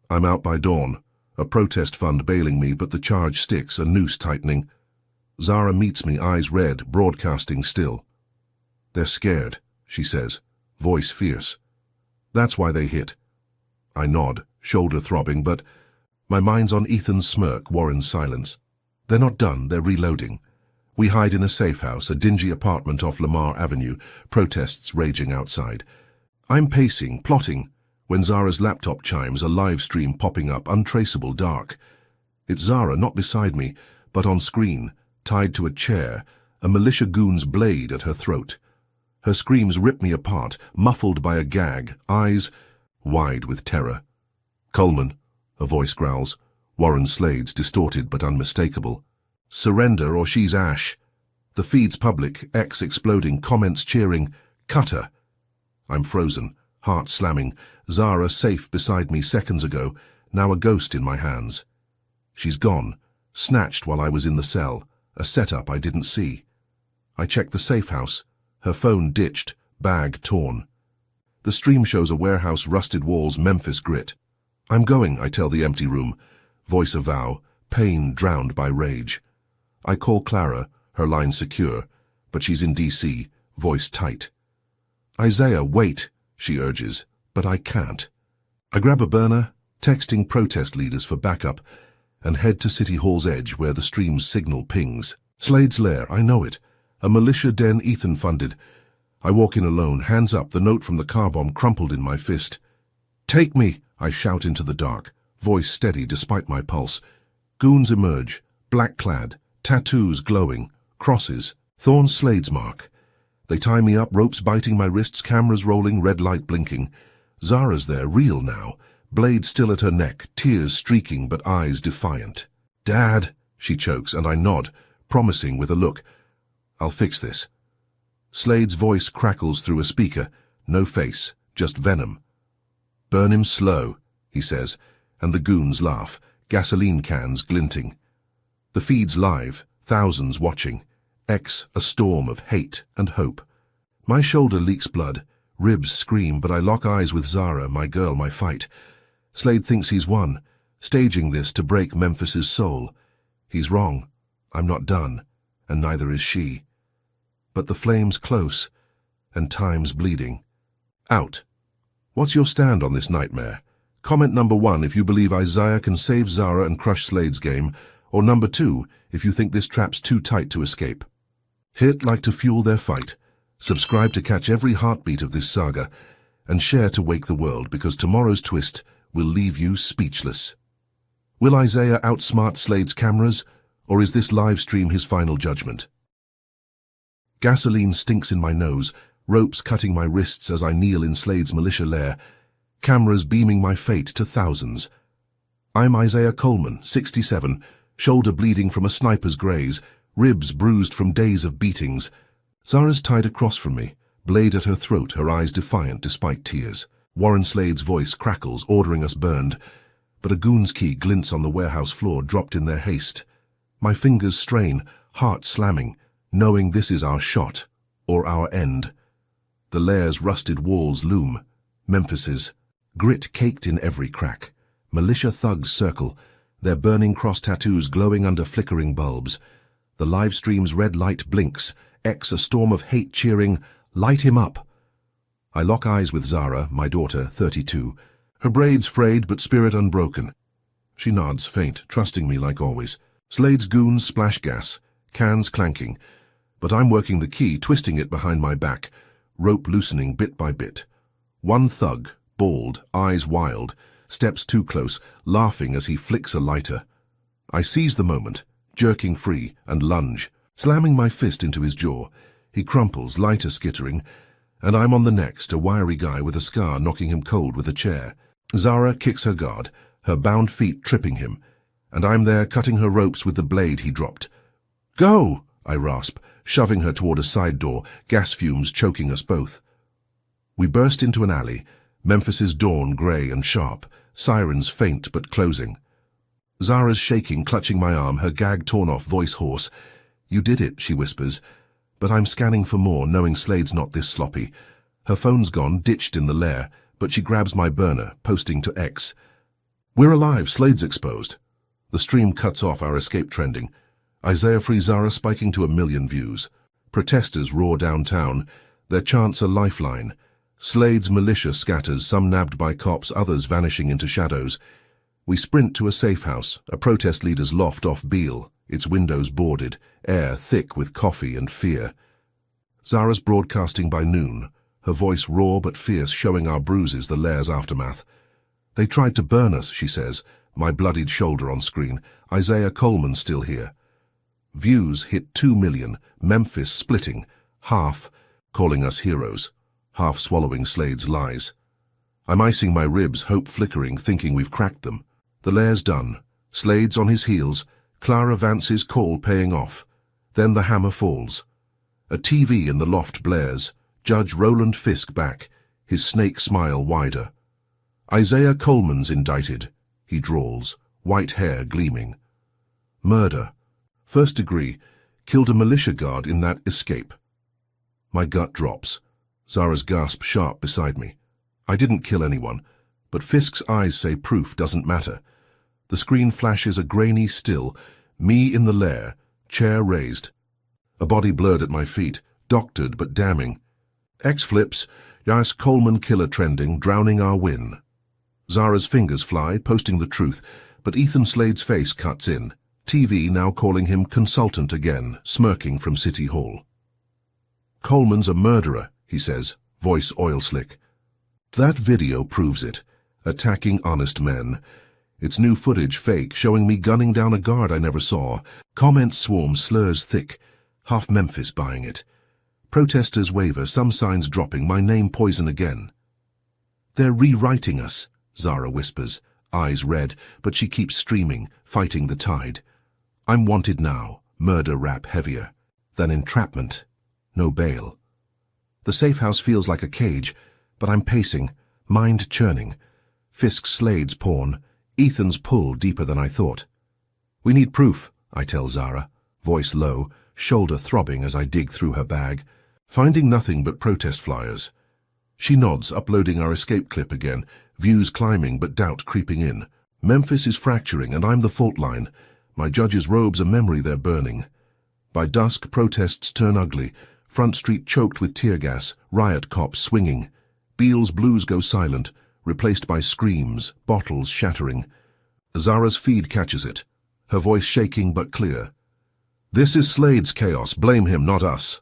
I'm out by dawn, a protest fund bailing me, but the charge sticks, a noose tightening. Zara meets me, eyes red, broadcasting still. "They're scared," she says, voice fierce. "That's why they hit." I nod, shoulder throbbing, but my mind's on Ethan's smirk, Warren's silence. They're not done, they're reloading. We hide in a safe house, a dingy apartment off Lamar Avenue, protests raging outside. I'm pacing, plotting, when Zara's laptop chimes, a live stream popping up, untraceable, dark. It's Zara, not beside me, but on screen, tied to a chair, a militia goon's blade at her throat. Her screams rip me apart, muffled by a gag, eyes wide with terror. "Coleman," a voice growls, Warren Slade's distorted but unmistakable. "Surrender or she's ash." The feed's public, X exploding, comments cheering, "Cut her." I'm frozen, heart slamming. Zara safe beside me seconds ago, now a ghost in my hands. She's gone, snatched while I was in the cell, a setup I didn't see. I check the safe house, her phone ditched, bag torn. The stream shows a warehouse, rusted walls, Memphis grit. "I'm going," I tell the empty room, voice a vow, pain drowned by rage. I call Clara, her line secure, but she's in D.C., voice tight. "Isaiah, wait," she urges, but I can't. I grab a burner, texting protest leaders for backup, and head to City Hall's edge where the stream's signal pings. Slade's lair, I know it. A militia den Ethan funded. I walk in alone, hands up, the note from the car bomb crumpled in my fist. "Take me," I shout into the dark, voice steady despite my pulse. Goons emerge, black-clad, tattoos glowing, crosses, Thorn Slade's mark. They tie me up, ropes biting my wrists, cameras rolling, red light blinking. Zara's there, real now, blade still at her neck, tears streaking but eyes defiant. "Dad," she chokes, and I nod, promising with a look, "I'll fix this." Slade's voice crackles through a speaker, no face, just venom. "Burn him slow," he says, and the goons laugh, gasoline cans glinting. The feed's live, thousands watching. X a storm of hate and hope. My shoulder leaks blood, ribs scream, but I lock eyes with Zara, my girl, my fight. Slade thinks he's won, staging this to break Memphis's soul. He's wrong. I'm not done, and neither is she. But the flame's close, and time's bleeding. Out. What's your stand on this nightmare? Comment number 1 if you believe Isaiah can save Zara and crush Slade's game, or number 2 if you think this trap's too tight to escape. Hit like to fuel their fight, subscribe to catch every heartbeat of this saga, and share to wake the world, because tomorrow's twist will leave you speechless. Will Isaiah outsmart Slade's cameras, or is this live stream his final judgment? Gasoline stinks in my nose, ropes cutting my wrists as I kneel in Slade's militia lair, cameras beaming my fate to thousands. I'm Isaiah Coleman, 67, shoulder bleeding from a sniper's graze, ribs bruised from days of beatings. Zara's tied across from me, blade at her throat, her eyes defiant despite tears. Warren Slade's voice crackles, ordering us burned, but a goon's key glints on the warehouse floor, dropped in their haste. My fingers strain, heart slamming, knowing this is our shot, or our end. The lair's rusted walls loom, Memphis's, grit caked in every crack. Militia thugs circle, their burning cross tattoos glowing under flickering bulbs. The live stream's red light blinks, X a storm of hate cheering, "Light him up." I lock eyes with Zara, my daughter, 32, her braids frayed but spirit unbroken. She nods, faint, trusting me like always. Slade's goons splash gas, cans clanking, but I'm working the key, twisting it behind my back, rope loosening bit by bit. One thug, bald, eyes wild, steps too close, laughing as he flicks a lighter. I seize the moment, jerking free, and lunge, slamming my fist into his jaw. He crumples, lighter skittering, and I'm on the next, a wiry guy with a scar knocking him cold with a chair. Zara kicks her guard, her bound feet tripping him, and I'm there cutting her ropes with the blade he dropped. "Go!" I rasp, shoving her toward a side door, gas fumes choking us both. We burst into an alley, Memphis's dawn grey and sharp, sirens faint but closing. Zara's shaking, clutching my arm, her gag torn off, voice hoarse. "You did it," she whispers, but I'm scanning for more, knowing Slade's not this sloppy. Her phone's gone, ditched in the lair, but she grabs my burner, posting to X. "We're alive, Slade's exposed." The stream cuts off, our escape trending. Isaiah Free Zara spiking to 1 million views. Protesters roar downtown, their chants a lifeline. Slade's militia scatters, some nabbed by cops, others vanishing into shadows. We sprint to a safe house, a protest leader's loft off Beale, its windows boarded, air thick with coffee and fear. Zara's broadcasting by noon, her voice raw but fierce, showing our bruises, the lair's aftermath. "They tried to burn us," she says, my bloodied shoulder on screen. Isaiah Coleman still here. Views hit 2 million, Memphis splitting, half calling us heroes, half swallowing Slade's lies. I'm icing my ribs, hope flickering, thinking we've cracked them. The lair's done. Slade's on his heels, Clara Vance's call paying off. Then the hammer falls. A TV in the loft blares, Judge Roland Fisk back, his snake smile wider. "Isaiah Coleman's indicted," he drawls, white hair gleaming. "Murder. First degree, killed a militia guard in that escape." My gut drops. Zara's gasp sharp beside me. I didn't kill anyone, but Fisk's eyes say proof doesn't matter. The screen flashes a grainy still, me in the lair, chair raised. A body blurred at my feet, doctored but damning. X flips, Yas Coleman killer trending, drowning our win. Zara's fingers fly, posting the truth, but Ethan Slade's face cuts in. TV now calling him consultant again, smirking from City Hall. "Coleman's a murderer," he says, voice oil slick. That video proves it. Attacking honest men. It's new footage, fake, showing me gunning down a guard I never saw. Comments swarm, slurs thick. Half Memphis buying it. Protesters waver, some signs dropping, my name poison again. "They're rewriting us," Zara whispers, eyes red, but she keeps streaming, fighting the tide. I'm wanted now, murder rap heavier. Than entrapment. No bail. The safe house feels like a cage, but I'm pacing, mind churning. Fisk's Slade's pawn, Ethan's pull deeper than I thought. "We need proof," I tell Zara, voice low, shoulder throbbing as I dig through her bag, finding nothing but protest flyers. She nods, uploading our escape clip again, views climbing but doubt creeping in. Memphis is fracturing and I'm the fault line. My judge's robe's a memory they're burning. By dusk, protests turn ugly, Front Street choked with tear gas, riot cops swinging. Beale's blues go silent, replaced by screams, bottles shattering. Zara's feed catches it, her voice shaking but clear. "This is Slade's chaos, blame him, not us."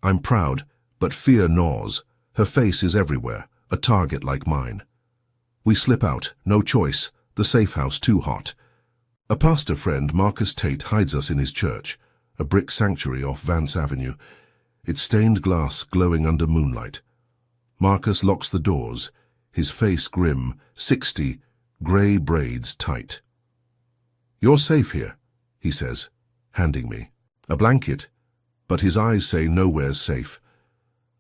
I'm proud, but fear gnaws. Her face is everywhere, a target like mine. We slip out, no choice, the safe house too hot. A pastor friend, Marcus Tate, hides us in his church, a brick sanctuary off Vance Avenue, its stained glass glowing under moonlight. Marcus locks the doors, his face grim, 60, grey braids tight. "You're safe here," he says, handing me a blanket, but his eyes say nowhere's safe.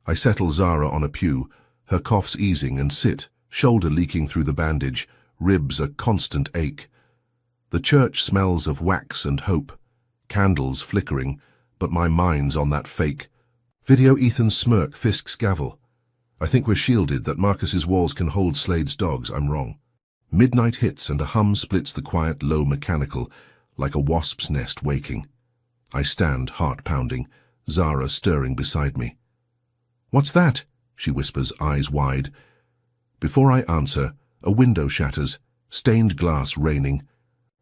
I settle Zara on a pew, her cough's easing, and sit, shoulder leaking through the bandage, ribs a constant ache. The church smells of wax and hope, candles flickering, but my mind's on that fake. Video Ethan's smirk, Fisk's gavel. I think we're shielded, that Marcus's walls can hold Slade's dogs. I'm wrong. Midnight hits and a hum splits the quiet, low mechanical, like a wasp's nest waking. I stand, heart pounding, Zara stirring beside me. "What's that?" she whispers, eyes wide. Before I answer, a window shatters, stained glass raining,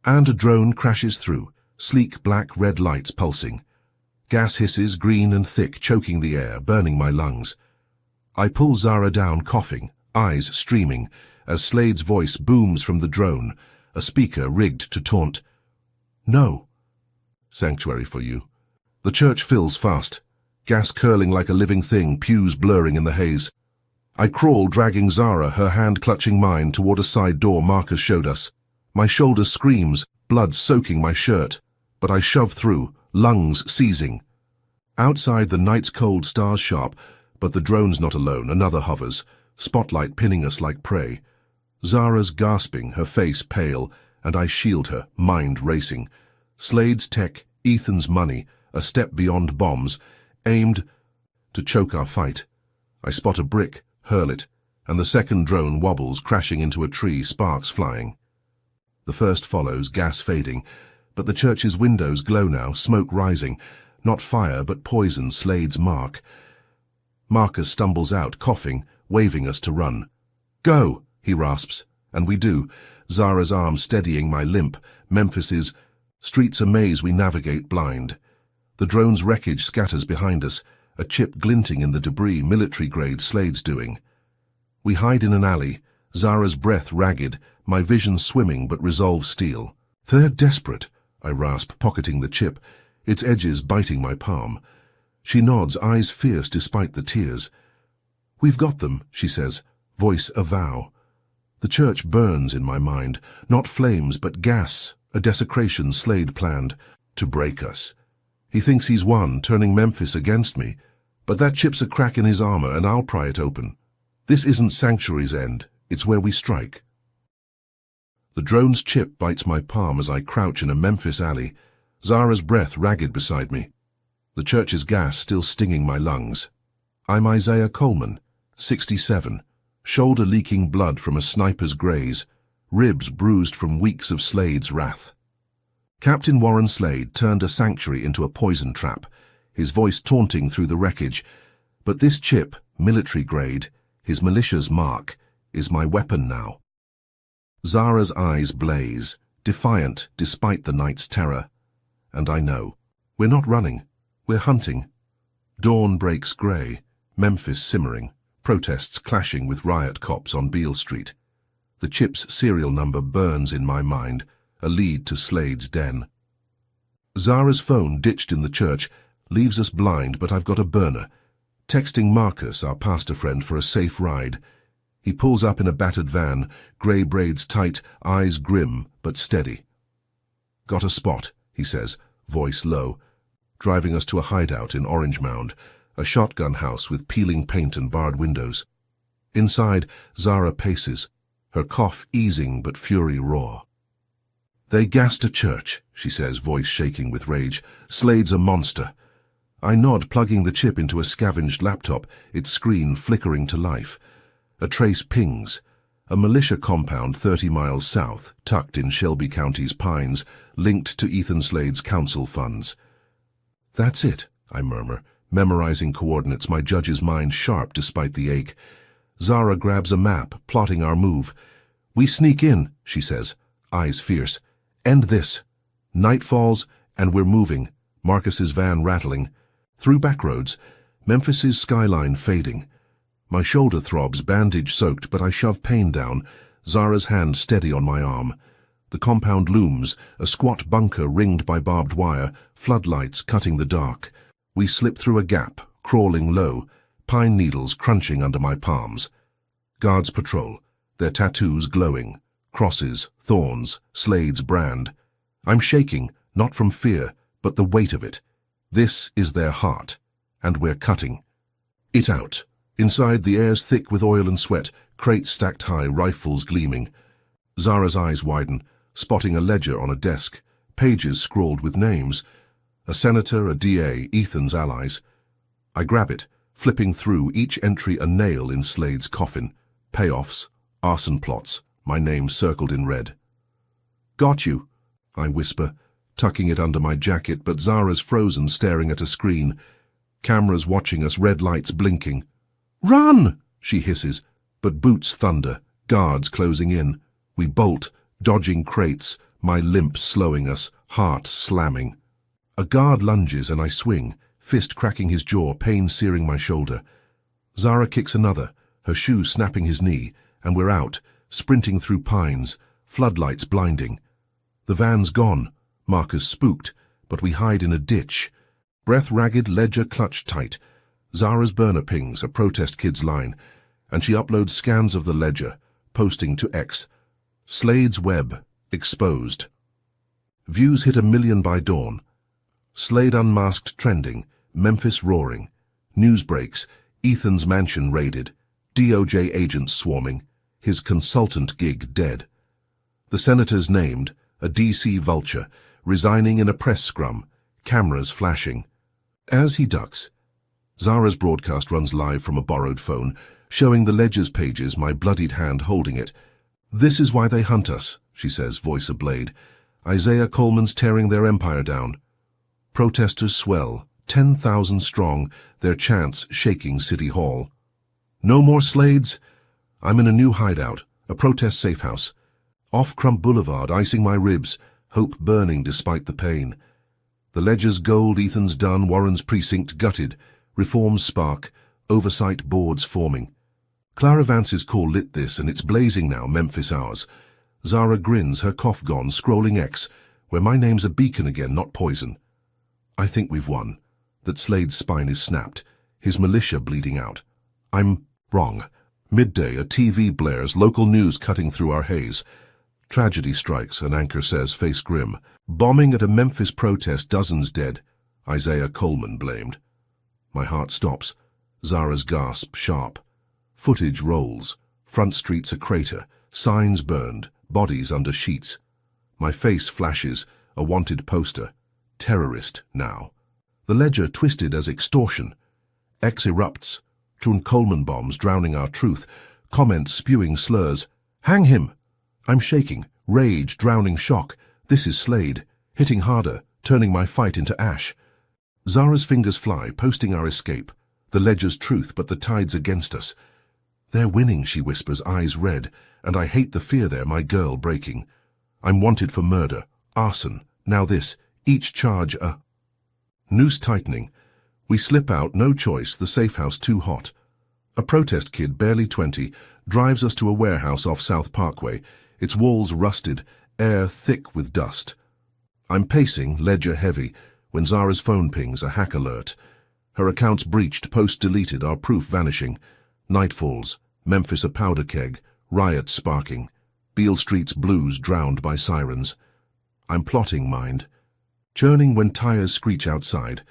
and a drone crashes through, sleek black red lights pulsing. Gas hisses, green and thick, choking the air, burning my lungs. I pull Zara down, coughing, eyes streaming, as Slade's voice booms from the drone, a speaker rigged to taunt. No. Sanctuary for you. The church fills fast, gas curling like a living thing, pews blurring in the haze. I crawl, dragging Zara, her hand clutching mine, toward a side door Marcus showed us. My shoulder screams, blood soaking my shirt, but I shove through, lungs seizing. Outside, the night's cold, stars sharp, but the drone's not alone. Another hovers, spotlight pinning us like prey. Zara's gasping, her face pale, and I shield her, mind racing. Slade's tech, Ethan's money, a step beyond bombs, aimed to choke our fight. I spot a brick, hurl it, and the second drone wobbles, crashing into a tree, sparks flying. The first follows, gas fading, but the church's windows glow now, smoke rising, not fire but poison, Slade's mark. Marcus stumbles out, coughing, waving us to run. Go, he rasps, and we do, Zara's arm steadying my limp, Memphis's. Streets a maze we navigate blind. The drone's wreckage scatters behind us, a chip glinting in the debris, military-grade Slade's doing. We hide in an alley, Zara's breath ragged, my vision swimming but resolve steel. They're desperate, I rasp, pocketing the chip, its edges biting my palm. She nods, eyes fierce despite the tears. We've got them, she says, voice a vow. The church burns in my mind, not flames but gas, a desecration Slade planned to break us. He thinks he's won, turning Memphis against me, but that chip's a crack in his armor and I'll pry it open. This isn't Sanctuary's end, it's where we strike. The drone's chip bites my palm as I crouch in a Memphis alley, Zara's breath ragged beside me. The church's gas still stinging my lungs. I'm Isaiah Coleman, 67, shoulder leaking blood from a sniper's graze, ribs bruised from weeks of Slade's wrath. Captain Warren Slade turned a sanctuary into a poison trap, his voice taunting through the wreckage. But this chip, military grade, his militia's mark, is my weapon now. Zara's eyes blaze, defiant despite the night's terror. And I know, we're not running, we're hunting. Dawn breaks grey, Memphis simmering, protests clashing with riot cops on Beale Street. The chip's serial number burns in my mind, a lead to Slade's den. Zara's phone, ditched in the church, leaves us blind, but I've got a burner. Texting Marcus, our pastor friend, for a safe ride. He pulls up in a battered van, grey braids tight, eyes grim but steady. Got a spot, he says, voice low, driving us to a hideout in Orange Mound, a shotgun house with peeling paint and barred windows. Inside, Zara paces, her cough easing but fury raw. They gassed a church, she says, voice shaking with rage. Slade's a monster. I nod, plugging the chip into a scavenged laptop, its screen flickering to life. A trace pings. A militia compound 30 miles south, tucked in Shelby County's pines, linked to Ethan Slade's council funds. That's it, I murmur, memorizing coordinates, my judge's mind sharp despite the ache. Zara grabs a map, plotting our move. We sneak in, she says, eyes fierce. End this. Night falls, and we're moving, Marcus's van rattling. Through backroads, Memphis's skyline fading. My shoulder throbs, bandage soaked, but I shove pain down, Zara's hand steady on my arm. The compound looms, a squat bunker ringed by barbed wire, floodlights cutting the dark. We slip through a gap, crawling low, pine needles crunching under my palms. Guards patrol, their tattoos glowing. Crosses, thorns, Slade's brand. I'm shaking, not from fear, but the weight of it. This is their heart, and we're cutting it out. Inside, the air's thick with oil and sweat, crates stacked high, rifles gleaming. Zara's eyes widen, spotting a ledger on a desk, pages scrawled with names. A senator, a DA, Ethan's allies. I grab it, flipping through, each entry a nail in Slade's coffin. Payoffs, arson plots, my name circled in red. Got you, I whisper, tucking it under my jacket, but Zara's frozen, staring at a screen. Cameras watching us, red lights blinking. "Run!" she hisses, but boots thunder, guards closing in. We bolt, dodging crates, my limp slowing us, heart slamming. A guard lunges and I swing, fist cracking his jaw, pain searing my shoulder. Zara kicks another, her shoe snapping his knee, and we're out, sprinting through pines, floodlights blinding. The van's gone, Marcus spooked, but we hide in a ditch. Breath ragged, ledger clutched tight. Zara's burner pings a protest kid's line, and she uploads scans of the ledger, posting to X. Slade's web, exposed. Views hit 1 million by dawn. Slade unmasked trending, Memphis roaring. News breaks, Ethan's mansion raided, DOJ agents swarming, his consultant gig dead. The senator's named, a DC vulture, resigning in a press scrum, cameras flashing. As he ducks, Zara's broadcast runs live from a borrowed phone, showing the ledger's pages, my bloodied hand holding it. "This is why they hunt us," she says, voice ablade. "Isaiah Coleman's tearing their empire down." Protesters swell, 10,000 strong, their chants shaking City Hall. "No more Slades?" I'm in a new hideout, a protest safe house. Off Crump Boulevard, icing my ribs, hope burning despite the pain. The ledger's gold, Ethan's done, Warren's precinct gutted, reforms spark, oversight boards forming. Clara Vance's call lit this, and it's blazing now, Memphis hours. Zara grins, her cough gone, scrolling X, where my name's a beacon again, not poison. I think we've won, that Slade's spine is snapped, his militia bleeding out. I'm wrong. Midday, a TV blares, local news cutting through our haze. Tragedy strikes, an anchor says, face grim. Bombing at a Memphis protest, dozens dead. Isaiah Coleman blamed. My heart stops. Zara's gasp sharp. Footage rolls. Front street's a crater. Signs burned. Bodies under sheets. My face flashes. A wanted poster. Terrorist now. The ledger twisted as extortion. X erupts. Trun Coleman bombs drowning our truth. Comments spewing slurs. Hang him! I'm shaking. Rage drowning shock. This is Slade. Hitting harder. Turning my fight into ash. Zara's fingers fly, posting our escape. The ledger's truth, but the tide's against us. They're winning, she whispers, eyes red, and I hate the fear there, my girl breaking. I'm wanted for murder, arson, now this, each charge a... Noose tightening. We slip out, no choice, the safe house too hot. A protest kid, barely 20, drives us to a warehouse off South Parkway, its walls rusted, air thick with dust. I'm pacing, ledger heavy, when Zara's phone pings a hack alert. Her accounts breached, post deleted, our proof vanishing. Night falls, Memphis a powder keg, riots sparking. Beale Street's blues drowned by sirens. I'm plotting, mind. Churning when tires screech outside.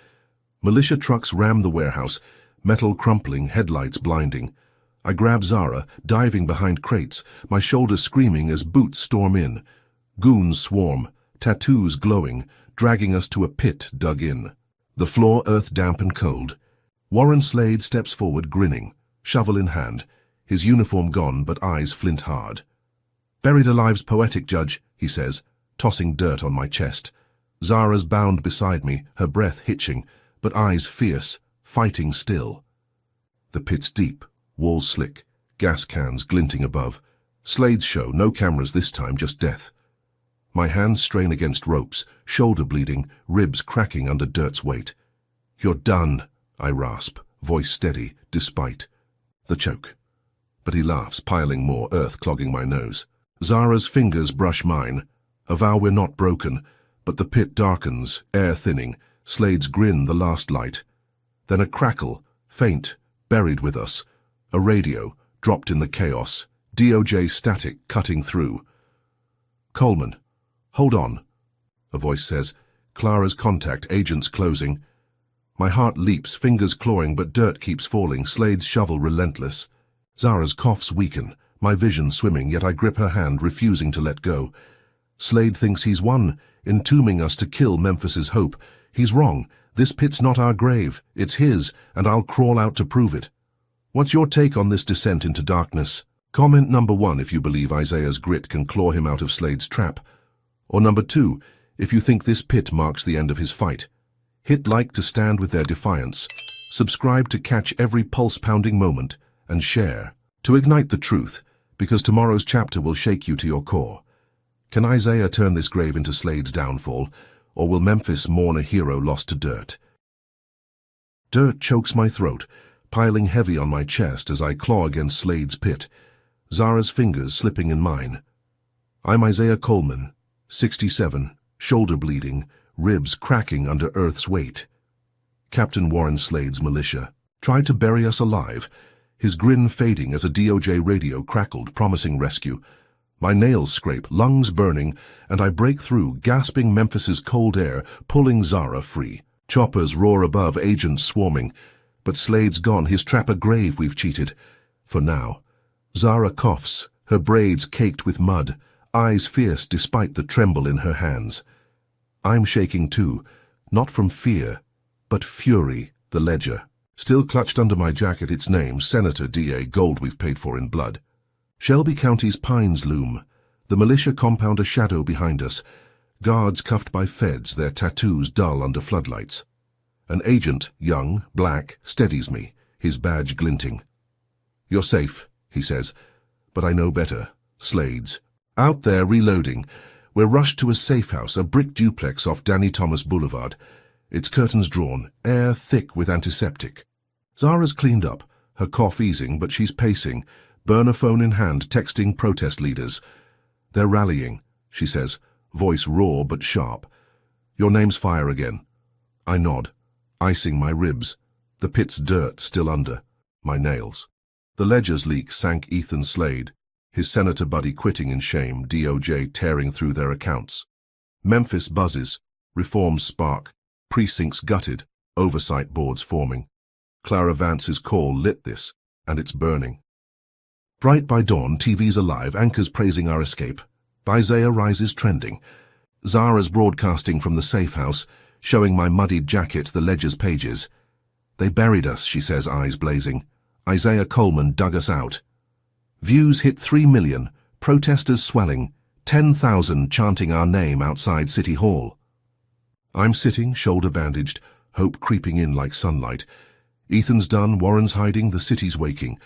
Militia trucks ram the warehouse, metal crumpling, headlights blinding. I grab Zara, diving behind crates, my shoulders screaming as boots storm in. Goons swarm, tattoos glowing, dragging us to a pit dug in. The floor earth damp and cold. Warren Slade steps forward grinning, shovel in hand, his uniform gone but eyes flint hard. "Buried alive's poetic, Judge," he says, tossing dirt on my chest. Zara's bound beside me, her breath hitching, but eyes fierce, fighting still. The pit's deep, walls slick, gas cans glinting above. Slade's show, no cameras this time, just death. My hands strain against ropes, shoulder bleeding, ribs cracking under dirt's weight. "You're done," I rasp, voice steady, despite the choke. But he laughs, piling more, earth clogging my nose. Zara's fingers brush mine. A vow we're not broken, but the pit darkens, air thinning, Slade's grin the last light. Then a crackle, faint, buried with us. A radio, dropped in the chaos, DOJ static cutting through. "Coleman, hold on," a voice says. Clara's contact, agents closing. My heart leaps, fingers clawing, but dirt keeps falling, Slade's shovel relentless. Zara's coughs weaken, my vision swimming, yet I grip her hand, refusing to let go. Slade thinks he's won, entombing us to kill Memphis's hope. He's wrong. This pit's not our grave. It's his, and I'll crawl out to prove it. What's your take on this descent into darkness? Comment number 1 if you believe Isaiah's grit can claw him out of Slade's trap. Or number 2, if you think this pit marks the end of his fight. Hit like to stand with their defiance. Subscribe to catch every pulse-pounding moment, and share to ignite the truth, because tomorrow's chapter will shake you to your core. Can Isaiah turn this grave into Slade's downfall, or will Memphis mourn a hero lost to dirt? Dirt chokes my throat, piling heavy on my chest as I claw against Slade's pit, Zara's fingers slipping in mine. I'm Isaiah Coleman, 67, shoulder bleeding, ribs cracking under Earth's weight. Captain Warren Slade's militia tried to bury us alive, his grin fading as a DOJ radio crackled, promising rescue. My nails scrape, lungs burning, and I break through, gasping Memphis's cold air, pulling Zara free. Choppers roar above, agents swarming. But Slade's gone, his trap a grave we've cheated. For now. Zara coughs, her braids caked with mud, eyes fierce despite the tremble in her hands. I'm shaking too, not from fear, but fury, the ledger. Still clutched under my jacket, its name, Senator D.A. Gold we've paid for in blood. Shelby County's pines loom, the militia compound a shadow behind us, guards cuffed by feds, their tattoos dull under floodlights. An agent, young, black, steadies me, his badge glinting. You're safe, he says, but I know better. Slade's. Out there reloading. We're rushed to a safe house, a brick duplex off Danny Thomas Boulevard. Its curtains drawn, air thick with antiseptic. Zara's cleaned up, her cough easing, but she's pacing, burner phone in hand, texting protest leaders. They're rallying, she says, voice raw but sharp. Your name's fire again. I nod, icing my ribs, the pit's dirt still under, my nails. The ledger's leak sank Ethan Slade, his senator buddy quitting in shame, DOJ tearing through their accounts. Memphis buzzes, reforms spark, precincts gutted, oversight boards forming. Clara Vance's call lit this, and it's burning. Bright by dawn, TV's alive, anchors praising our escape. Isaiah rises trending. Zara's broadcasting from the safe house, showing my muddied jacket, the ledger's pages. They buried us, she says, eyes blazing. Isaiah Coleman dug us out. Views hit 3 million, protesters swelling, 10,000 chanting our name outside City Hall. I'm sitting, shoulder bandaged, hope creeping in like sunlight. Ethan's done, Warren's hiding, the city's waking.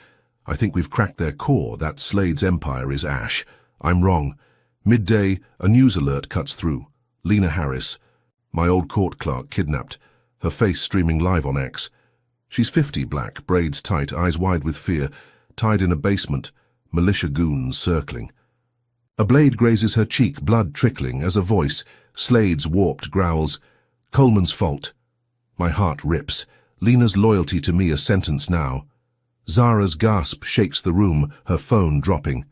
I think we've cracked their core, that Slade's empire is ash. I'm wrong. Midday, a news alert cuts through. Lena Harris, my old court clerk, kidnapped, her face streaming live on X. She's 50, black, braids tight, eyes wide with fear, tied in a basement, militia goons circling. A blade grazes her cheek, blood trickling, as a voice, Slade's warped, growls, Coleman's fault. My heart rips. Lena's loyalty to me a sentence now. Zara's gasp shakes the room, her phone dropping.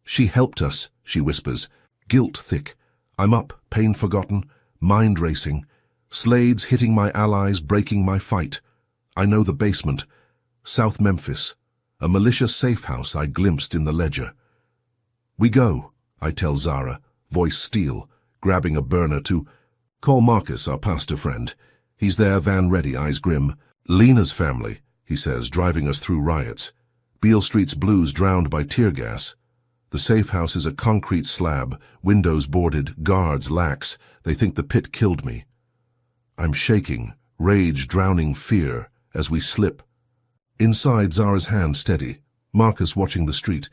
She helped us, she whispers, guilt thick. I'm up, pain forgotten, mind racing. Slade's hitting my allies, breaking my fight. I know the basement. South Memphis. A militia safe house I glimpsed in the ledger. We go, I tell Zara, voice steel, grabbing a burner to call Marcus, our pastor friend. He's there, van ready, eyes grim. Lena's family, he says, driving us through riots. Beale Street's blues drowned by tear gas. The safe house is a concrete slab, windows boarded, guards lax. They think the pit killed me. I'm shaking, rage drowning fear, as we slip. Inside, Zara's hand steady, Marcus watching the street.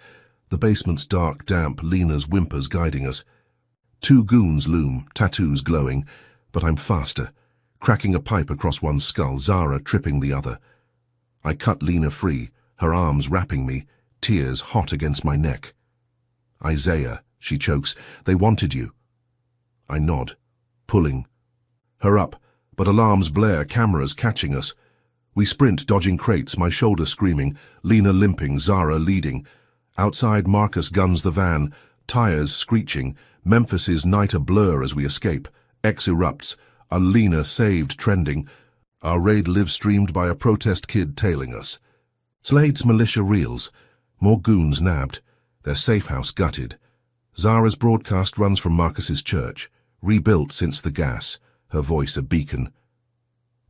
The basement's dark, damp, Lena's whimpers guiding us. 2 goons loom, tattoos glowing, but I'm faster. Cracking a pipe across one skull, Zara tripping the other. I cut Lena free, her arms wrapping me, tears hot against my neck. Isaiah, she chokes, they wanted you. I nod, pulling. Her up, but alarms blare, cameras catching us. We sprint, dodging crates, my shoulder screaming, Lena limping, Zara leading. Outside, Marcus guns the van, tires screeching, Memphis's night a blur as we escape. X erupts, a Lena saved trending. Our raid live streamed by a protest kid tailing us. Slade's militia reels, more goons nabbed, their safe house gutted. Zara's broadcast runs from Marcus's church, rebuilt since the gas, her voice a beacon.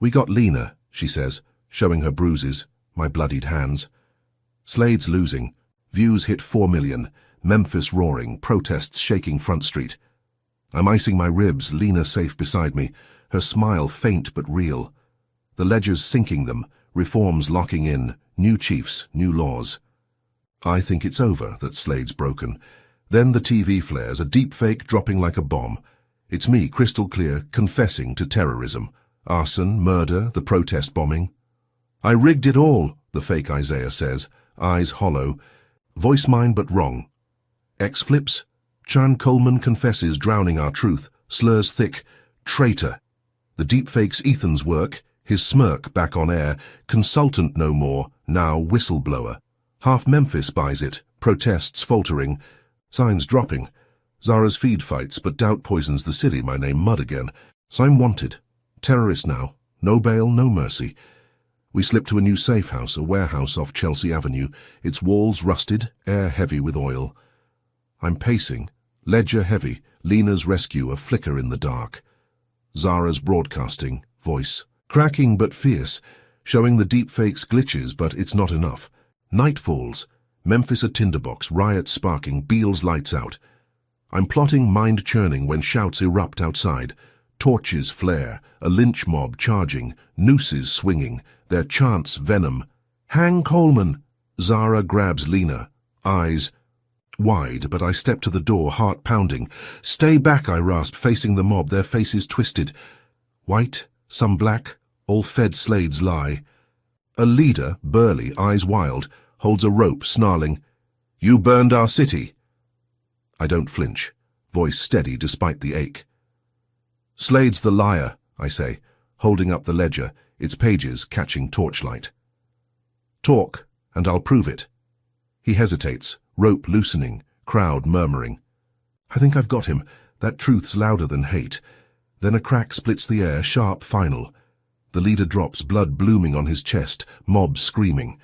We got Lena, she says, showing her bruises, my bloodied hands. Slade's losing. Views hit 4 million, Memphis roaring, protests shaking Front Street. I'm icing my ribs, Lena safe beside me, her smile faint but real. The ledgers sinking them, reforms locking in, new chiefs, new laws. I think it's over, that Slade's broken. Then the TV flares, a deep fake dropping like a bomb. It's me, crystal clear, confessing to terrorism. Arson, murder, the protest bombing. I rigged it all, the fake Isaiah says, eyes hollow. Voice mine but wrong. X flips. Chan Coleman confesses, drowning our truth. Slurs thick. Traitor. The deepfake's Ethan's work, his smirk back on air. Consultant no more, now whistleblower. Half Memphis buys it, protests faltering. Signs dropping. Zara's feed fights, but doubt poisons the city. My name mud again. So I'm wanted. Terrorist now. No bail, no mercy. We slip to a new safe house, a warehouse off Chelsea Avenue. Its walls rusted, air heavy with oil. I'm pacing. Ledger heavy. Lena's rescue, a flicker in the dark. Zara's broadcasting, voice. Cracking but fierce. Showing the deepfake's glitches, but it's not enough. Night falls. Memphis a tinderbox, riot sparking, Beale's lights out. I'm plotting, mind churning when shouts erupt outside. Torches flare, a lynch mob charging, nooses swinging, their chants venom. Hang Coleman! Zara grabs Lena, eyes wide, but I step to the door, heart pounding. Stay back, I rasp, facing the mob, their faces twisted. White, some black, all fed Slade's lie. A leader, burly, eyes wild, holds a rope, snarling, "You burned our city." I don't flinch, voice steady despite the ache. Slade's the liar, I say, holding up the ledger, its pages catching torchlight. Talk, and I'll prove it. He hesitates, rope loosening, crowd murmuring. I think I've got him. That truth's louder than hate. Then a crack splits the air, sharp, final. The leader drops, blood blooming on his chest, mob screaming.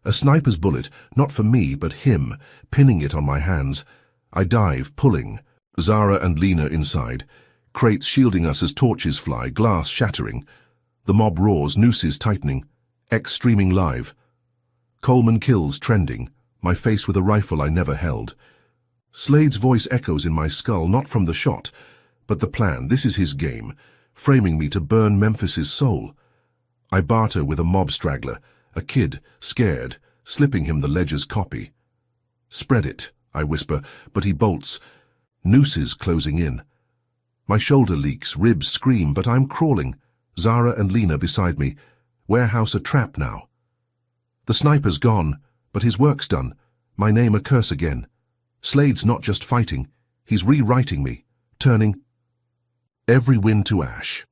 A sniper's bullet, not for me, but him, pinning it on my hands. I dive, pulling. Zara and Lena inside. Crates shielding us as torches fly, glass shattering. The mob roars, nooses tightening. X streaming live. Coleman kills trending, my face with a rifle I never held. Slade's voice echoes in my skull, not from the shot, but the plan. This is his game, framing me to burn Memphis's soul. I barter with a mob straggler, a kid, scared, slipping him the ledger's copy. Spread it, I whisper, but he bolts. Nooses closing in. My shoulder leaks, ribs scream, but I'm crawling. Zara and Lena beside me. Warehouse a trap now. The sniper's gone, but his work's done. My name a curse again. Slade's not just fighting, he's rewriting me, turning every win to ash.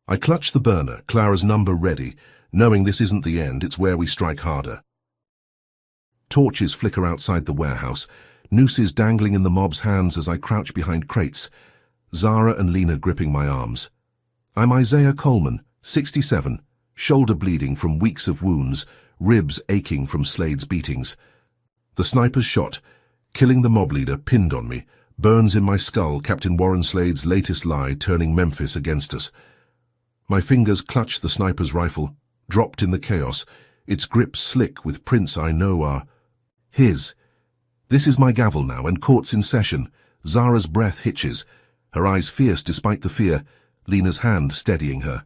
I clutch the burner, Clara's number ready, knowing this isn't the end, it's where we strike harder. Torches flicker outside the warehouse, nooses dangling in the mob's hands as I crouch behind crates. Zara and Lena gripping my arms. I'm Isaiah Coleman, 67, shoulder bleeding from weeks of wounds, ribs aching from Slade's beatings. The sniper's shot, killing the mob leader, pinned on me, burns in my skull, Captain Warren Slade's latest lie turning Memphis against us. My fingers clutch the sniper's rifle, dropped in the chaos, its grip slick with prints I know are his. This is my gavel now, and court's in session. Zara's breath hitches, her eyes fierce despite the fear, Lena's hand steadying her.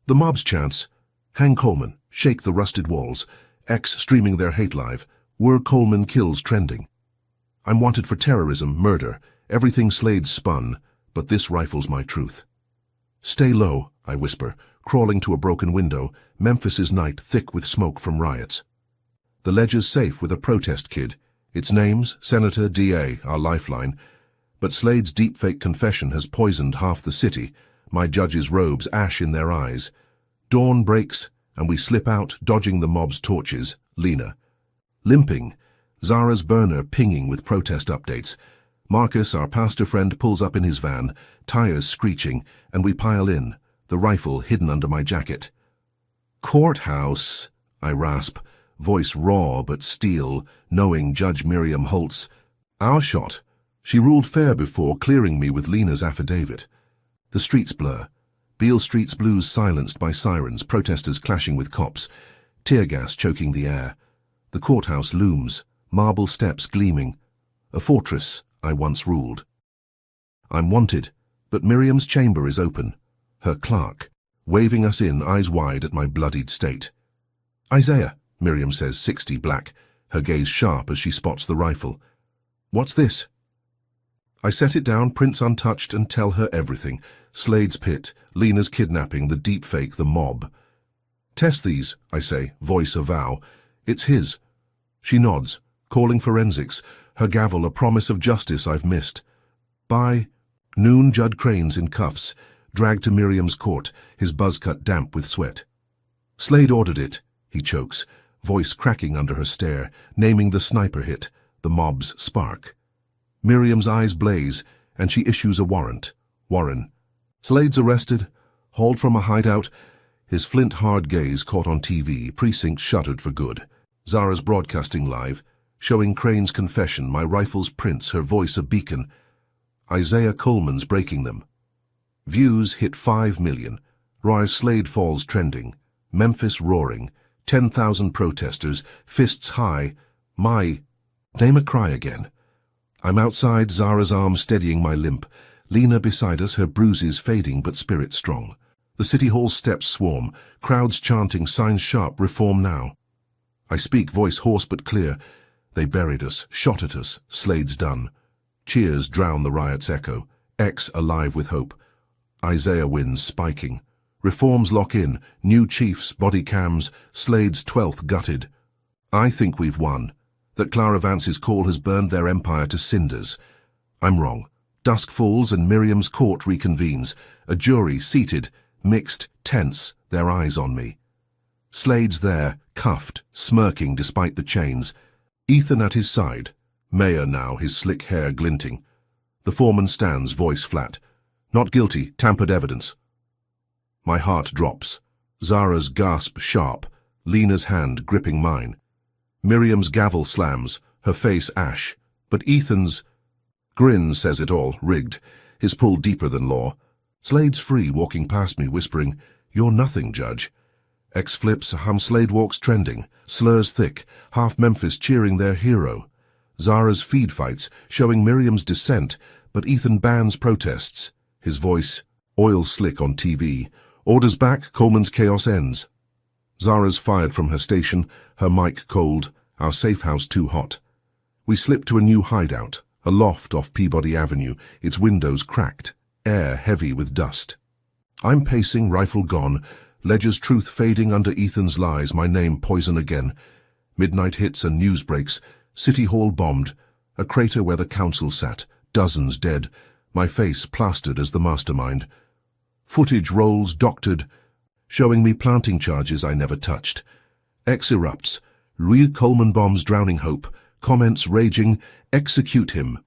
The mob's chants, hang Coleman, shake the rusted walls, X streaming their hate live, were Coleman kills trending. I'm wanted for terrorism, murder, everything Slade's spun, but this rifle's my truth. Stay low, I whisper, crawling to a broken window, Memphis's night thick with smoke from riots. The ledger's safe with a protest kid. Its name's Senator D.A., our lifeline. But Slade's deepfake confession has poisoned half the city, my judges' robes ash in their eyes. Dawn breaks, and we slip out, dodging the mob's torches, Lena. Limping, Zara's burner pinging with protest updates. Marcus, our pastor friend, pulls up in his van, tires screeching, and we pile in, the rifle hidden under my jacket. Courthouse, I rasp, voice raw but steel, knowing Judge Miriam Holtz. Our shot. She ruled fair before, clearing me with Lena's affidavit. The streets blur. Beale Street's blues silenced by sirens, protesters clashing with cops, tear gas choking the air. The courthouse looms, marble steps gleaming. A fortress I once ruled. I'm wanted, but Miriam's chamber is open. Her clerk, waving us in, eyes wide at my bloodied state. "Isaiah," Miriam says, 60 black, her gaze sharp as she spots the rifle. "What's this?" I set it down, prints untouched, and tell her everything. Slade's pit, Lena's kidnapping, the deepfake, the mob. "Test these," I say, voice a vow. "It's his." She nods, calling forensics, her gavel a promise of justice I've missed. By noon, Judd Crane's in cuffs, dragged to Miriam's court, his buzz cut damp with sweat. "Slade ordered it," he chokes, voice cracking under her stare, naming the sniper hit, the mob's spark. Miriam's eyes blaze, and she issues a warrant. Warren. Slade's arrested, hauled from a hideout, his flint-hard gaze caught on TV, precinct shuttered for good. Zara's broadcasting live, showing Crane's confession, my rifle's prints, her voice a beacon. Isaiah Coleman's breaking them. Views hit 5 million. Rise Slade falls trending. Memphis roaring. 10,000 protesters, fists high. My name a cry again. I'm outside, Zara's arm steadying my limp. Lena beside us, her bruises fading but spirit strong. The city hall's steps swarm, crowds chanting, signs sharp, reform now. I speak, voice hoarse but clear. They buried us, shot at us, Slade's done. Cheers drown the riot's echo. X alive with hope. Isaiah wins, spiking. Reforms lock in, new chiefs, body cams, Slade's 12th gutted. I think we've won, that Clara Vance's call has burned their empire to cinders. I'm wrong. Dusk falls and Miriam's court reconvenes, a jury seated, mixed, tense, their eyes on me. Slade's there, cuffed, smirking despite the chains. Ethan at his side, mayor now, his slick hair glinting. The foreman stands, voice flat. Not guilty, tampered evidence. My heart drops. Zara's gasp sharp, Lena's hand gripping mine. Miriam's gavel slams, her face ash, but Ethan's grin says it all, rigged, his pull deeper than law. Slade's free, walking past me, whispering, "You're nothing, Judge." X flips, Slade walks trending, slurs thick, half Memphis cheering their hero. Zara's feed fights, showing Miriam's dissent, but Ethan bans protests. His voice, oil slick on TV. Orders back, Coleman's chaos ends. Zara's fired from her station, her mic cold, our safe house too hot. We slip to a new hideout, a loft off Peabody Avenue, its windows cracked, air heavy with dust. I'm pacing, rifle gone, Ledger's truth fading under Ethan's lies, my name poison again. Midnight hits and news breaks, City Hall bombed, a crater where the council sat, dozens dead, my face plastered as the mastermind. Footage rolls, doctored, showing me planting charges I never touched. X erupts, Louis Coleman bombs drowning hope, comments raging, execute him.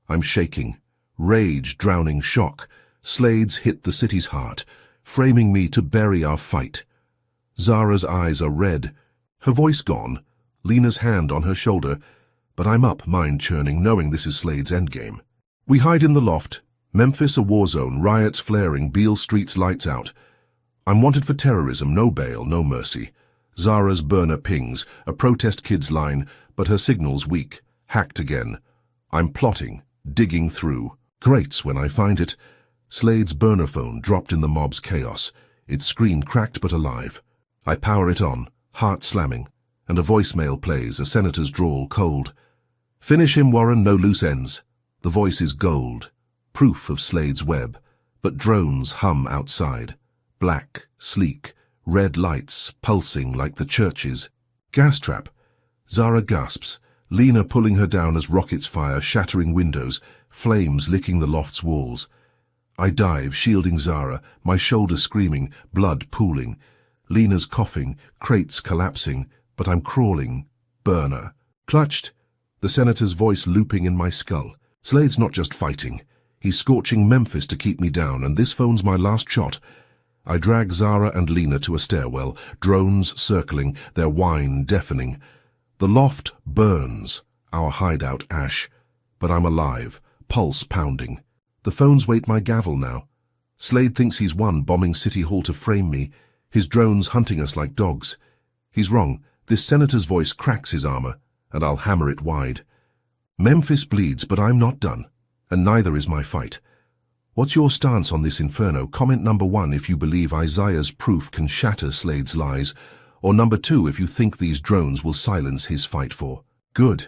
I'm shaking, rage drowning shock. Slade's hit the city's heart, framing me to bury our fight. Zara's eyes are red, her voice gone, Lena's hand on her shoulder, but I'm up, mind churning, knowing this is Slade's endgame. We hide in the loft, Memphis a war zone, riots flaring, Beale Street's lights out. I'm wanted for terrorism, no bail, no mercy. Zara's burner pings, a protest kid's line, but her signal's weak, hacked again. I'm plotting, digging through. Grates when I find it. Slade's burner phone dropped in the mob's chaos, its screen cracked but alive. I power it on, heart slamming, and a voicemail plays, a senator's drawl cold. "Finish him, Warren, no loose ends." The voice is gold, proof of Slade's web, but drones hum outside. Black, sleek, red lights pulsing like the churches. Gas trap. Zara gasps, Lena pulling her down as rockets fire, shattering windows, flames licking the loft's walls. I dive, shielding Zara, my shoulder screaming, blood pooling. Lena's coughing, crates collapsing, but I'm crawling. Burner. Clutched. The senator's voice looping in my skull. Slade's not just fighting. He's scorching Memphis to keep me down, and this phone's my last shot. I drag Zara and Lena to a stairwell, drones circling, their whine deafening. The loft burns, our hideout ash, but I'm alive, pulse pounding. The phones wait my gavel now. Slade thinks he's won, bombing City Hall to frame me, his drones hunting us like dogs. He's wrong. This senator's voice cracks his armor, and I'll hammer it wide. Memphis bleeds, but I'm not done, and neither is my fight. What's your stance on this inferno? Comment number 1 if you believe Isaiah's proof can shatter Slade's lies, or number 2 if you think these drones will silence his fight for good.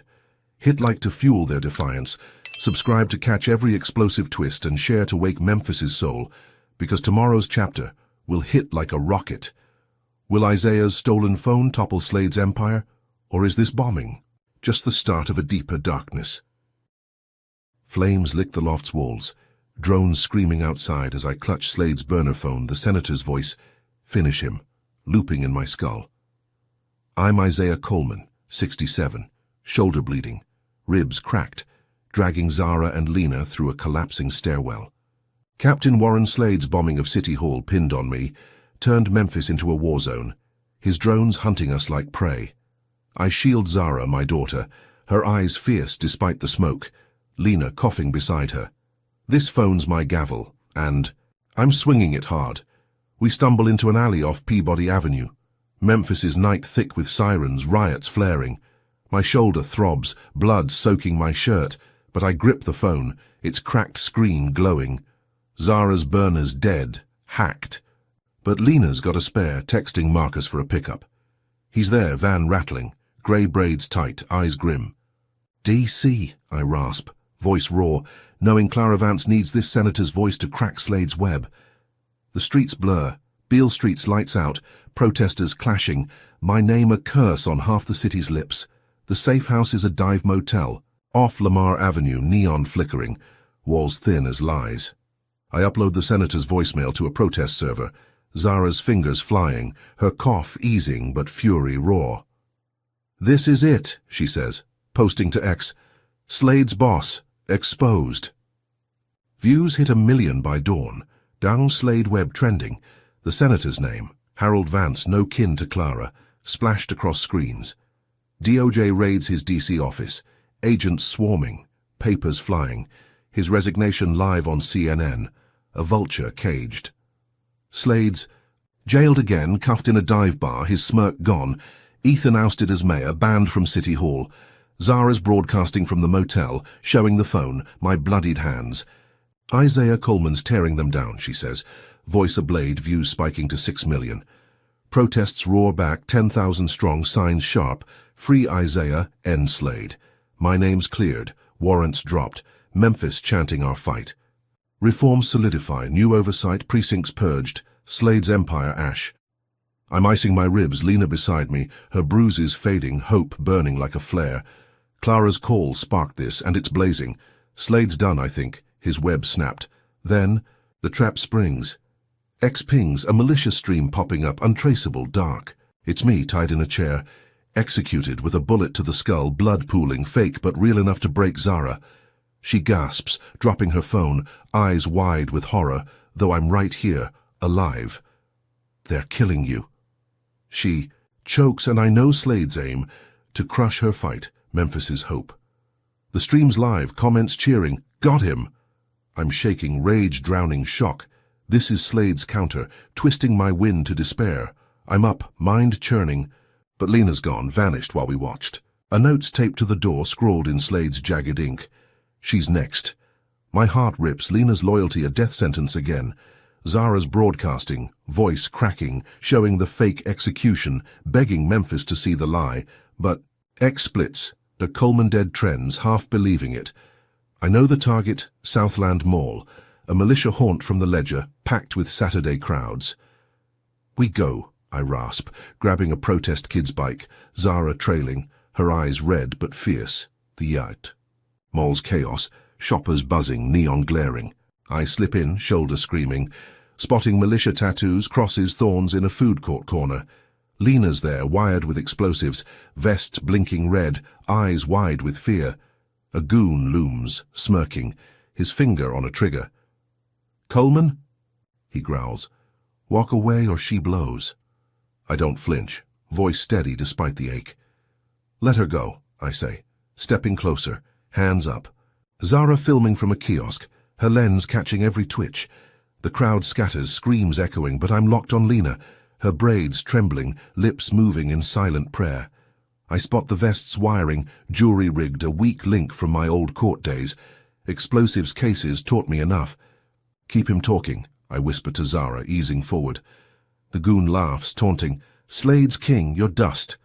Hit like to fuel their defiance, subscribe to catch every explosive twist, and share to wake Memphis's soul, because tomorrow's chapter will hit like a rocket. Will Isaiah's stolen phone topple Slade's empire, or is this bombing just the start of a deeper darkness? Flames lick the loft's walls, drones screaming outside as I clutch Slade's burner phone, the senator's voice, "Finish him," looping in my skull. I'm Isaiah Coleman, 67, shoulder bleeding, ribs cracked, dragging Zara and Lena through a collapsing stairwell. Captain Warren Slade's bombing of City Hall pinned on me turned Memphis into a war zone, his drones hunting us like prey. I shield Zara, my daughter, her eyes fierce despite the smoke, Lena coughing beside her. This phone's my gavel, and I'm swinging it hard. We stumble into an alley off Peabody Avenue. Memphis is night thick with sirens, riots flaring. My shoulder throbs, blood soaking my shirt, but I grip the phone, its cracked screen glowing. Zara's burner's dead, hacked. But Lena's got a spare, texting Marcus for a pickup. He's there, van rattling, grey braids tight, eyes grim. DC, I rasp, voice raw, knowing Clara Vance needs this senator's voice to crack Slade's web. The streets blur, Beale Street's lights out, protesters clashing, my name a curse on half the city's lips. The safe house is a dive motel, off Lamar Avenue, neon flickering, walls thin as lies. I upload the senator's voicemail to a protest server, Zara's fingers flying, her cough easing but fury raw. "This is it," she says, posting to X. "Slade's boss, exposed." Views hit 1 million by dawn, down Slade web trending. The senator's name, Harold Vance, no kin to Clara, splashed across screens. DOJ raids his DC office, agents swarming, papers flying, his resignation live on CNN, a vulture caged. Slade's jailed again, cuffed in a dive bar, his smirk gone, Ethan ousted as mayor, banned from City Hall. Zara's broadcasting from the motel, showing the phone, my bloodied hands. Isaiah Coleman's tearing them down, she says, voice ablade, views spiking to 6 million. Protests roar back, 10,000 strong, signs sharp, free Isaiah, end Slade. My name's cleared, warrants dropped, Memphis chanting our fight. Reforms solidify, new oversight, precincts purged, Slade's empire ash. I'm icing my ribs, Lena beside me, her bruises fading, hope burning like a flare. Clara's call sparked this, and it's blazing. Slade's done, I think, his web snapped. Then, the trap springs. X pings, a malicious stream popping up, untraceable, dark. It's me, tied in a chair, executed with a bullet to the skull, blood pooling, fake but real enough to break Zara. She gasps, dropping her phone, eyes wide with horror, though I'm right here, alive. They're killing you. She chokes, and I know Slade's aim, to crush her fight, Memphis's hope. The stream's live, comments cheering, got him. I'm shaking, rage drowning shock. This is Slade's counter, twisting my win to despair. I'm up, mind churning, but Lena's gone, vanished while we watched. A note's taped to the door, scrawled in Slade's jagged ink. She's next. My heart rips, Lena's loyalty a death sentence again. Zara's broadcasting, voice cracking, showing the fake execution, begging Memphis to see the lie. But X splits, the Coleman dead trends, half believing it. I know the target, Southland Mall, a militia haunt from the ledger, packed with Saturday crowds. We go, I rasp, grabbing a protest kid's bike, Zara trailing, her eyes red but fierce, the yacht. Mall's chaos, shoppers buzzing, neon glaring. I slip in, shoulder screaming, spotting militia tattoos, crosses, thorns in a food court corner. Lena's there, wired with explosives, vest blinking red, eyes wide with fear. A goon looms, smirking, his finger on a trigger. "Coleman?" he growls. "Walk away or she blows." I don't flinch, voice steady despite the ache. "Let her go," I say, stepping closer, hands up. Zara filming from a kiosk, her lens catching every twitch. The crowd scatters, screams echoing, but I'm locked on Lena, her braids trembling, lips moving in silent prayer. I spot the vest's wiring, jury-rigged, a weak link from my old court days. Explosives cases taught me enough. Keep him talking, I whisper to Zara, easing forward. The goon laughs, taunting, Slade's king, you're dust.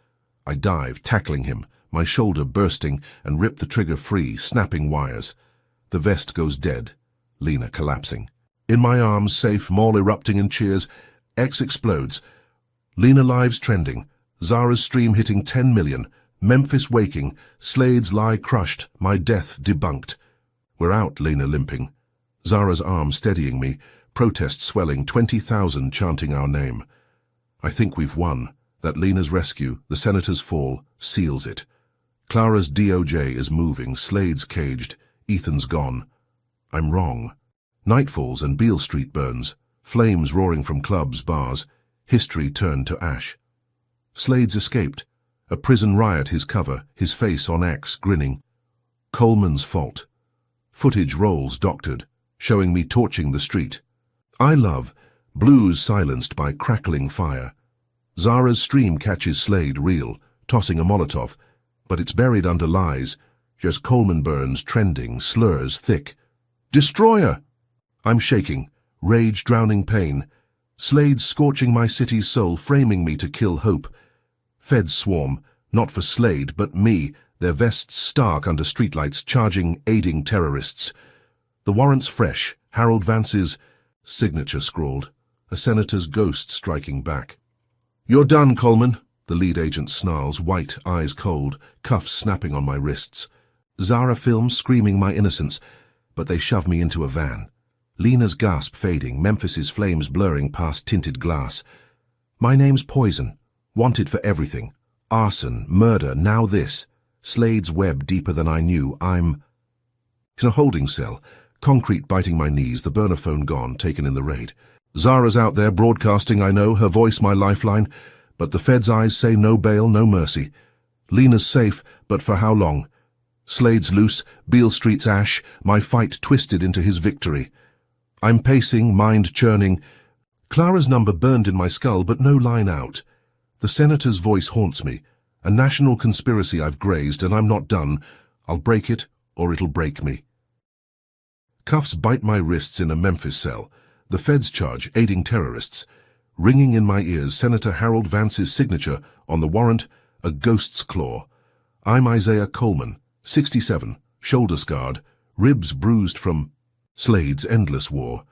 I dive, tackling him, my shoulder bursting, and rip the trigger free, snapping wires. The vest goes dead, Lena collapsing. In my arms, safe, Maul erupting in cheers. X explodes. Lena lives trending. Zara's stream hitting 10 million. Memphis waking. Slade's lie crushed. My death debunked. We're out, Lena limping. Zara's arm steadying me. Protest swelling, 20,000 chanting our name. I think we've won. That Lena's rescue, the senator's fall, seals it. Clara's DOJ is moving. Slade's caged. Ethan's gone. I'm wrong. Night falls and Beale Street burns. Flames roaring from clubs, bars. History turned to ash. Slade's escaped. A prison riot his cover, his face on X, grinning. Coleman's fault. Footage rolls doctored, showing me torching the street. I love, blues silenced by crackling fire. Zara's stream catches Slade real, tossing a Molotov, but it's buried under lies. Just Coleman burns, trending, slurs thick. Destroyer! I'm shaking, rage drowning pain. Slade's scorching my city's soul, framing me to kill hope. Feds swarm, not for Slade, but me, their vests stark under streetlights, charging, aiding terrorists. The warrant's fresh, Harold Vance's signature scrawled, a senator's ghost striking back. You're done, Coleman, the lead agent snarls, white, eyes cold, cuffs snapping on my wrists. Zara films screaming my innocence, but they shove me into a van. Lena's gasp fading, Memphis's flames blurring past tinted glass. My name's Poison, wanted for everything. Arson, murder, now this. Slade's web deeper than I knew. I'm in a holding cell, concrete biting my knees, the burner phone gone, taken in the raid. Zara's out there broadcasting, I know, her voice my lifeline, but the feds' eyes say no bail, no mercy. Lena's safe, but for how long? Slade's loose, Beale Street's ash, my fight twisted into his victory. I'm pacing, mind churning. Clara's number burned in my skull, but no line out. The senator's voice haunts me. A national conspiracy I've grazed, and I'm not done. I'll break it, or it'll break me. Cuffs bite my wrists in a Memphis cell. The feds charge aiding terrorists. Ringing in my ears, Senator Harold Vance's signature on the warrant, a ghost's claw. I'm Isaiah Coleman, 67, shoulder scarred, ribs bruised from Slade's endless war.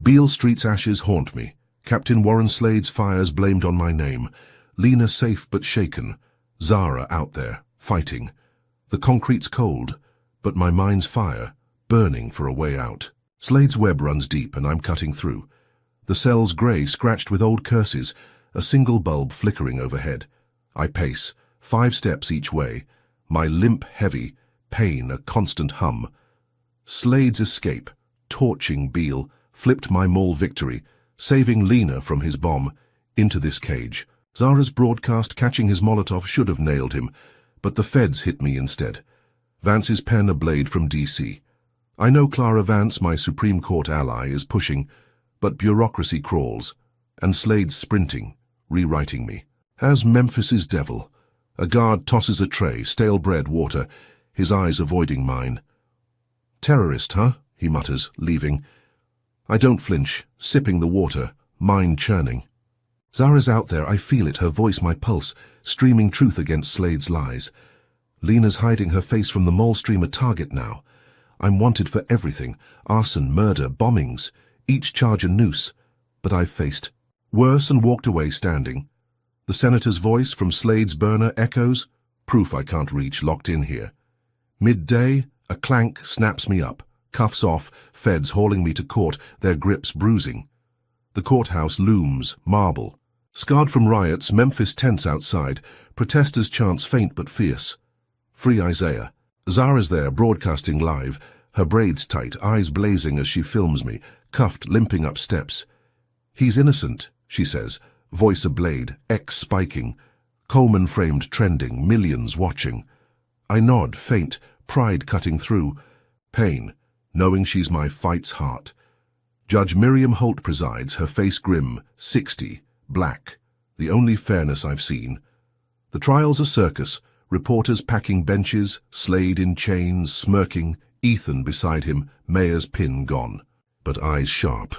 Beale Street's ashes haunt me. Captain Warren Slade's fires blamed on my name. Lena safe but shaken. Zara out there, fighting. The concrete's cold, but my mind's fire, burning for a way out. Slade's web runs deep and I'm cutting through. The cell's grey, scratched with old curses, a single bulb flickering overhead. I pace, 5 steps each way, my limp heavy, pain a constant hum. Slade's escape, torching Beale, flipped my Maul victory, saving Lena from his bomb, into this cage. Zara's broadcast catching his Molotov should have nailed him, but the feds hit me instead. Vance's pen a blade from D.C. I know Clara Vance, my Supreme Court ally, is pushing, but bureaucracy crawls, and Slade's sprinting, rewriting me. As Memphis's devil, a guard tosses a tray, stale bread, water, his eyes avoiding mine. Terrorist, huh? He mutters, leaving. I don't flinch, sipping the water, mind churning. Zara's out there, I feel it, her voice my pulse, streaming truth against Slade's lies. Lena's hiding her face from the Mole stream, a target now. I'm wanted for everything, arson, murder, bombings, each charge a noose, but I've faced worse and walked away standing. The senator's voice from Slade's burner echoes, proof I can't reach, locked in here. Midday, a clank snaps me up, cuffs off, feds hauling me to court, their grips bruising. The courthouse looms, marble. Scarred from riots, Memphis tents outside, protesters chants faint but fierce. Free Isaiah. Zara's there, broadcasting live, her braids tight, eyes blazing as she films me, cuffed, limping up steps. He's innocent, she says, voice a blade, X spiking. Coleman framed trending, millions watching. I nod, faint, pride cutting through. Pain, knowing she's my fight's heart. Judge Miriam Holt presides, her face grim, 60, black, the only fairness I've seen. The trial's a circus, reporters packing benches, Slade in chains, smirking, Ethan beside him, mayor's pin gone. but eyes sharp.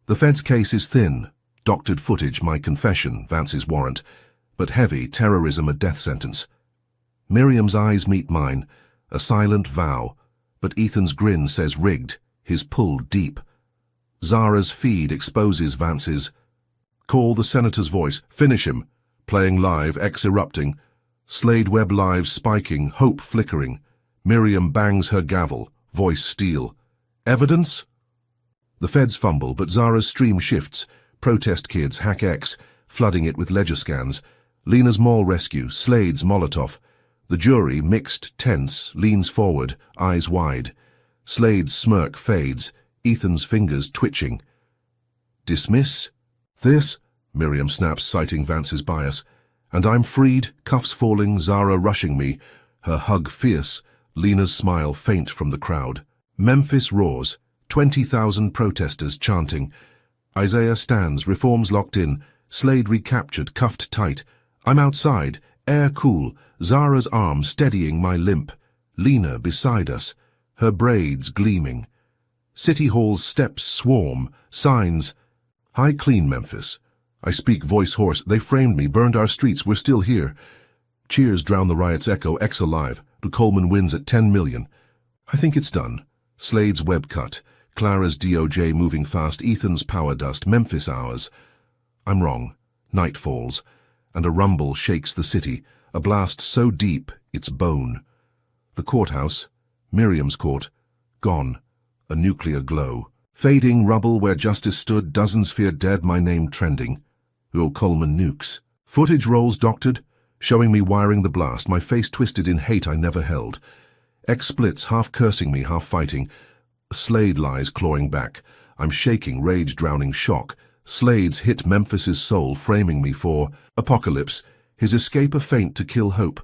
The Fed's case is thin. Doctored footage, my confession, Vance's warrant, but heavy, terrorism, a death sentence. Miriam's eyes meet mine, a silent vow, but Ethan's grin says rigged, his pull deep. Zara's feed exposes Vance's. Call the senator's voice, finish him. Playing live, X erupting. Slade Web live spiking, hope flickering. Miriam bangs her gavel, voice steel. Evidence? The Feds fumble, but Zara's stream shifts. Protest kids hack X, flooding it with ledger scans. Lena's mall rescue, Slade's Molotov. The jury, mixed, tense, leans forward, eyes wide. Slade's smirk fades, Ethan's fingers twitching. Dismiss? This? Miriam snaps, citing Vance's bias. And I'm freed, cuffs falling, Zara rushing me. Her hug fierce, Lena's smile faint from the crowd. Memphis roars, 20,000 protesters chanting. Isaiah stands, reforms locked in. Slade recaptured, cuffed tight. I'm outside, air cool, Zara's arm steadying my limp. Lena beside us, her braids gleaming. City Hall's steps swarm, signs. High clean, Memphis. I speak voice hoarse. They framed me, burned our streets, we're still here. Cheers drown the riot's echo, X alive. Coleman wins at 10 million. I think it's done. Slade's web cut. Clara's DOJ moving fast, Ethan's power dust, Memphis hours. I'm wrong. Night falls, and a rumble shakes the city, a blast so deep it's bone. The courthouse, Miriam's court, gone, a nuclear glow. Fading rubble where justice stood, dozens feared dead, my name trending. Oh, Coleman nukes. Footage rolls doctored, showing me wiring the blast, my face twisted in hate I never held. X splits, half cursing me, half fighting. Slade lies clawing back. I'm shaking, rage drowning shock. Slade's hit Memphis's soul, framing me for apocalypse. His escape a feint to kill hope.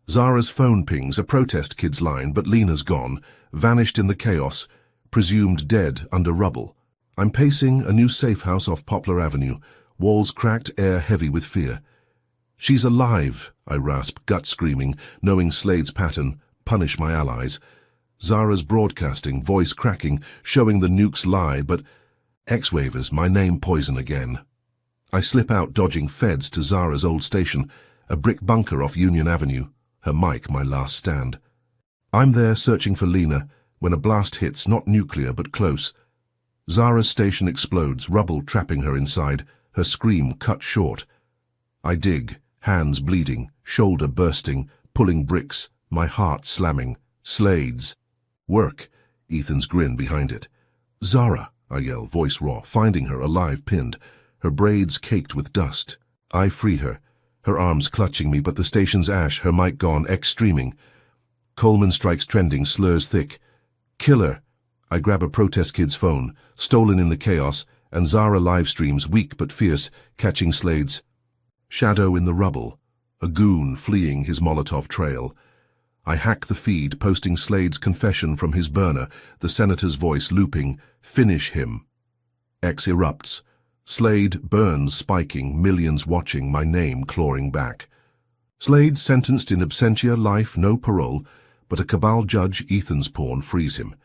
Zara's phone pings, a protest kid's line, but Lena's gone, vanished in the chaos, presumed dead under rubble. I'm pacing a new safe house off Poplar Avenue, walls cracked, air heavy with fear. She's alive, I rasp, gut screaming, knowing Slade's pattern, punish my allies. Zara's broadcasting, voice cracking, showing the nukes lie, but X-wavers, my name poison again. I slip out, dodging Feds to Zara's old station, a brick bunker off Union Avenue, her mic my last stand. I'm there searching for Lena, when a blast hits, not nuclear but close. Zara's station explodes, rubble trapping her inside, her scream cut short. I dig, hands bleeding, shoulder bursting, pulling bricks, my heart slamming. Slade's. Work, Ethan's grin behind it. Zara, I yell, voice raw, finding her alive pinned, her braids caked with dust. I free her, her arms clutching me, but the station's ash, her mic gone, X streaming. Coleman strikes trending, slurs thick. Killer. I grab a protest kid's phone, stolen in the chaos, and Zara live streams, weak but fierce, catching Slade's. Shadow in the rubble, a goon fleeing his Molotov trail. I hack the feed, posting Slade's confession from his burner, the senator's voice looping, finish him. X erupts. Slade burns, spiking, millions watching, my name clawing back. Slade sentenced in absentia, life, no parole, but a cabal judge, Ethan's pawn, frees him.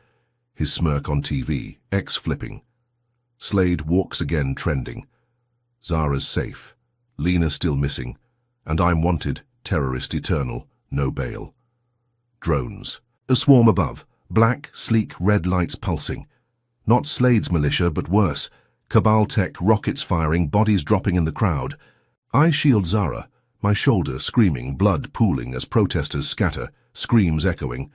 His smirk on TV, X flipping. Slade walks again trending. Zara's safe. Lena still missing. And I'm wanted, terrorist eternal, no bail. Drones. A swarm above. Black, sleek, red lights pulsing. Not Slade's militia, but worse. Cabal tech, rockets firing, bodies dropping in the crowd. I shield Zara, my shoulder screaming, blood pooling as protesters scatter, screams echoing.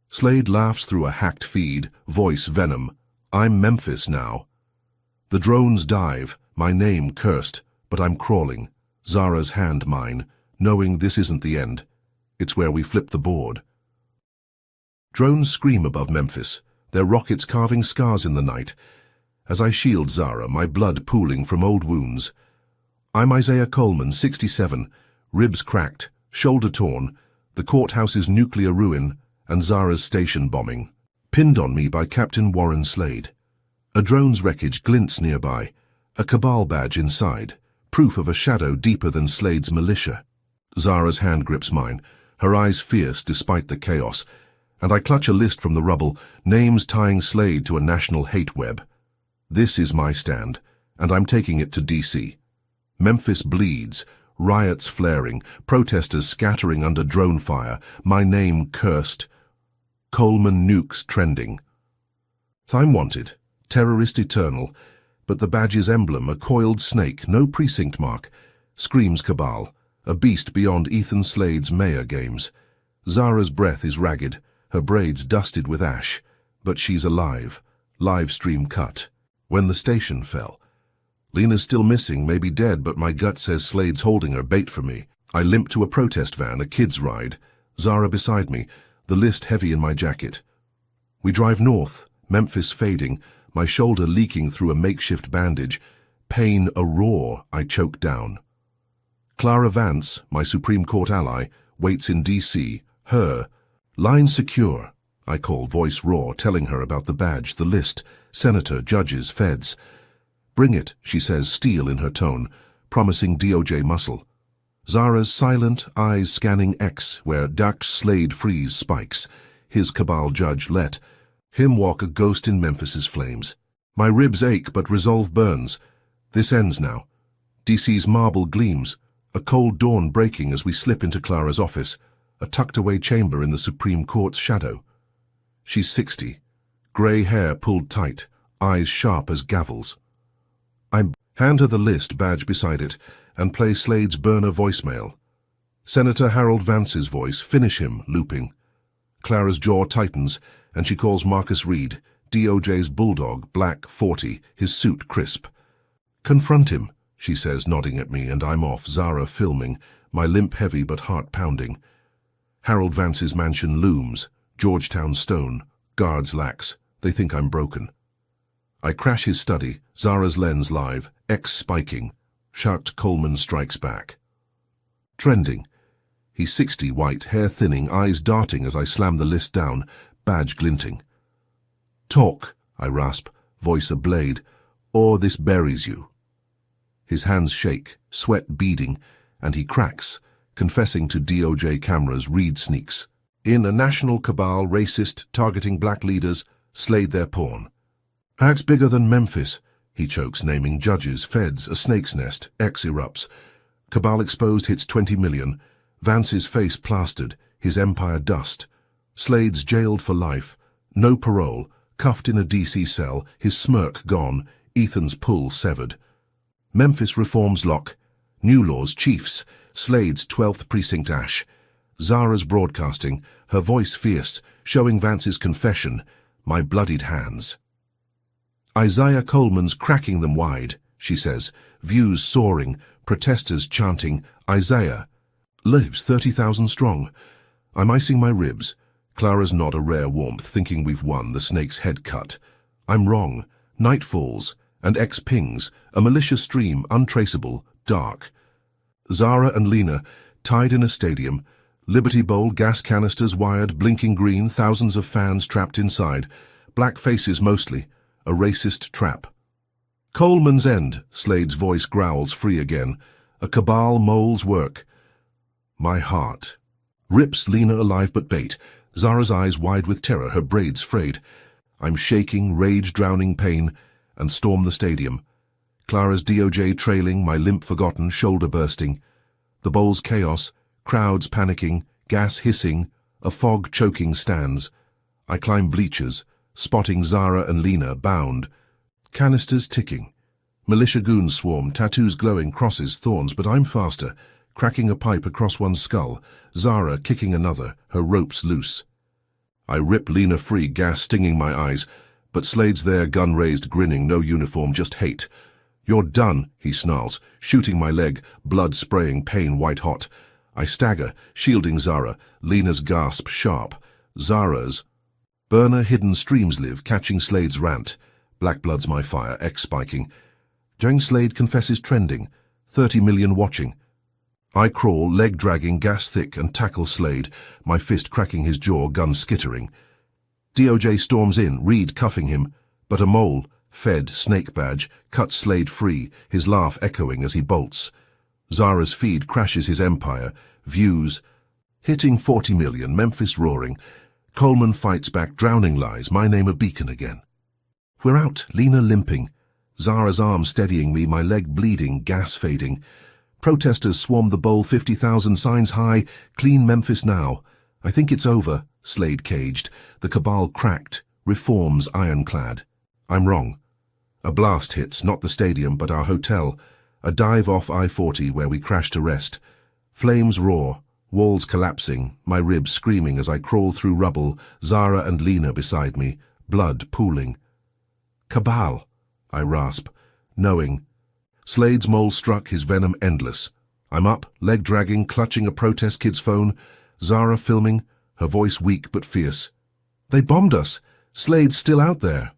Slade laughs through a hacked feed, voice venom. I'm Memphis now. The drones dive, my name cursed, but I'm crawling. Zara's hand mine, knowing this isn't the end. It's where we flip the board. Drones scream above Memphis, their rockets carving scars in the night. As I shield Zara, my blood pooling from old wounds. I'm Isaiah Coleman, 67, ribs cracked, shoulder torn, the courthouse's nuclear ruin, and Zara's station bombing, pinned on me by Captain Warren Slade. A drone's wreckage glints nearby, a cabal badge inside, proof of a shadow deeper than Slade's militia. Zara's hand grips mine, her eyes fierce despite the chaos, and I clutch a list from the rubble, names tying Slade to a national hate web. This is my stand, and I'm taking it to D.C. Memphis bleeds, riots flaring, protesters scattering under drone fire, my name cursed. Coleman nukes trending. I'm wanted, terrorist eternal, but the badge's emblem, a coiled snake, no precinct mark, screams cabal, a beast beyond Ethan Slade's mayor games. Zara's breath is ragged, her braids dusted with ash, but she's alive, live stream cut. When the station fell. Lena's still missing, maybe dead, but my gut says Slade's holding her bait for me. I limp to a protest van, a kid's ride. Zara beside me, the list heavy in my jacket. We drive north, Memphis fading, my shoulder leaking through a makeshift bandage. Pain a roar I choke down. Clara Vance, my Supreme Court ally, waits in D.C., her. Line secure, I call, voice raw, telling her about the badge, the list, senator, judges, feds. Bring it, she says, steel in her tone, promising DOJ muscle. Zara's silent, eyes scanning X, where Dr. Slade frees spikes. His cabal judge let him walk a ghost in Memphis's flames. My ribs ache, but resolve burns. This ends now. DC's marble gleams, a cold dawn breaking as we slip into Clara's office, a tucked-away chamber in the Supreme Court's shadow. She's 60, grey hair pulled tight, eyes sharp as gavels. I hand her the list, badge beside it, and play Slade's burner voicemail. Senator Harold Vance's voice, finish him, looping. Clara's jaw tightens, and she calls Marcus Reed, DOJ's bulldog, black, 40, his suit crisp. Confront him, she says, nodding at me, and I'm off, Zara filming, my limp heavy but heart pounding. Harold Vance's mansion looms, Georgetown stone, guards lax, they think I'm broken. I crash his study, Zara's lens live, X spiking. Sharked Coleman strikes back. Trending. He's 60, white, hair thinning, eyes darting as I slam the list down, badge glinting. Talk, I rasp, voice a blade, or this buries you. His hands shake, sweat beading, and he cracks, confessing to DOJ cameras. Reed sneaks. In a national cabal, racist, targeting black leaders, Slade their pawn. Acts bigger than Memphis, he chokes, naming judges, feds, a snake's nest. X erupts. Cabal exposed hits 20 million. Vance's face plastered, his empire dust. Slade's jailed for life. No parole, cuffed in a DC cell, his smirk gone, Ethan's pull severed. Memphis reforms lock. New laws chiefs. Slade's 12th precinct ash. Zara's broadcasting, her voice fierce, showing Vance's confession, my bloodied hands. Isaiah Coleman's cracking them wide, she says, views soaring, protesters chanting, Isaiah lives 30,000 strong. I'm icing my ribs. Clara's nod a rare warmth, thinking we've won, the snake's head cut. I'm wrong. Night falls, and X pings, a malicious stream, untraceable, dark. Zara and Lena, tied in a stadium, Liberty Bowl, gas canisters wired, blinking green, thousands of fans trapped inside, black faces mostly, a racist trap. Coleman's end, Slade's voice growls free again, a cabal mole's work. My heart. Rips Lena alive but bait, Zara's eyes wide with terror, her braids frayed. I'm shaking, rage drowning pain, and storm the stadium. Clara's DOJ trailing, my limp forgotten, shoulder bursting. The bowl's chaos, crowds panicking, gas hissing, a fog choking stands. I climb bleachers, spotting Zara and Lena bound. Canisters ticking. Militia goons swarm, tattoos glowing, crosses, thorns, but I'm faster, cracking a pipe across one skull, Zara kicking another, her ropes loose. I rip Lena free, gas stinging my eyes, but Slade's there, gun raised, grinning, no uniform, just hate. You're done, he snarls, shooting my leg, blood spraying, pain white hot. I stagger, shielding Zara, Lena's gasp sharp. Zara's burner hidden streams live, catching Slade's rant. Black blood's my fire, X spiking. Young Slade confesses trending, 30 million watching. I crawl, leg dragging, gas thick, and tackle Slade, my fist cracking his jaw, gun skittering. DOJ storms in, Reed cuffing him, but a mole, fed, snake badge, cuts Slade free, his laugh echoing as he bolts. Zara's feed crashes his empire, views, hitting 40 million, Memphis roaring. Coleman fights back, drowning lies, my name a beacon again. We're out, Lena limping. Zara's arm steadying me, my leg bleeding, gas fading. Protesters swarm the bowl, 50,000 signs high, clean Memphis now. I think it's over, Slade caged. The cabal cracked, reforms ironclad. I'm wrong. A blast hits, not the stadium, but our hotel. A dive off I-40 where we crash to rest. Flames roar, walls collapsing, my ribs screaming as I crawl through rubble, Zara and Lena beside me, blood pooling. Cabal, I rasp, knowing. Slade's mole struck, his venom endless. I'm up, leg dragging, clutching a protest kid's phone. Zara filming, her voice weak but fierce. They bombed us. Slade's still out there.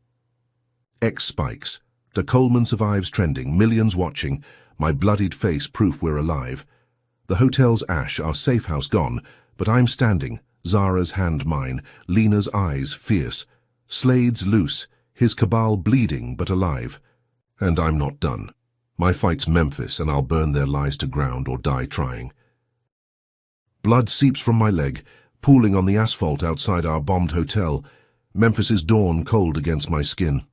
X spikes. The Coleman survives trending, millions watching. My bloodied face proof we're alive. The hotel's ash, our safe house gone, but I'm standing. Zara's hand mine, Lena's eyes fierce. Slade's loose, his cabal bleeding but alive. And I'm not done. My fight's Memphis, and I'll burn their lies to ground or die trying. Blood seeps from my leg, pooling on the asphalt outside our bombed hotel. Memphis's dawn cold against my skin.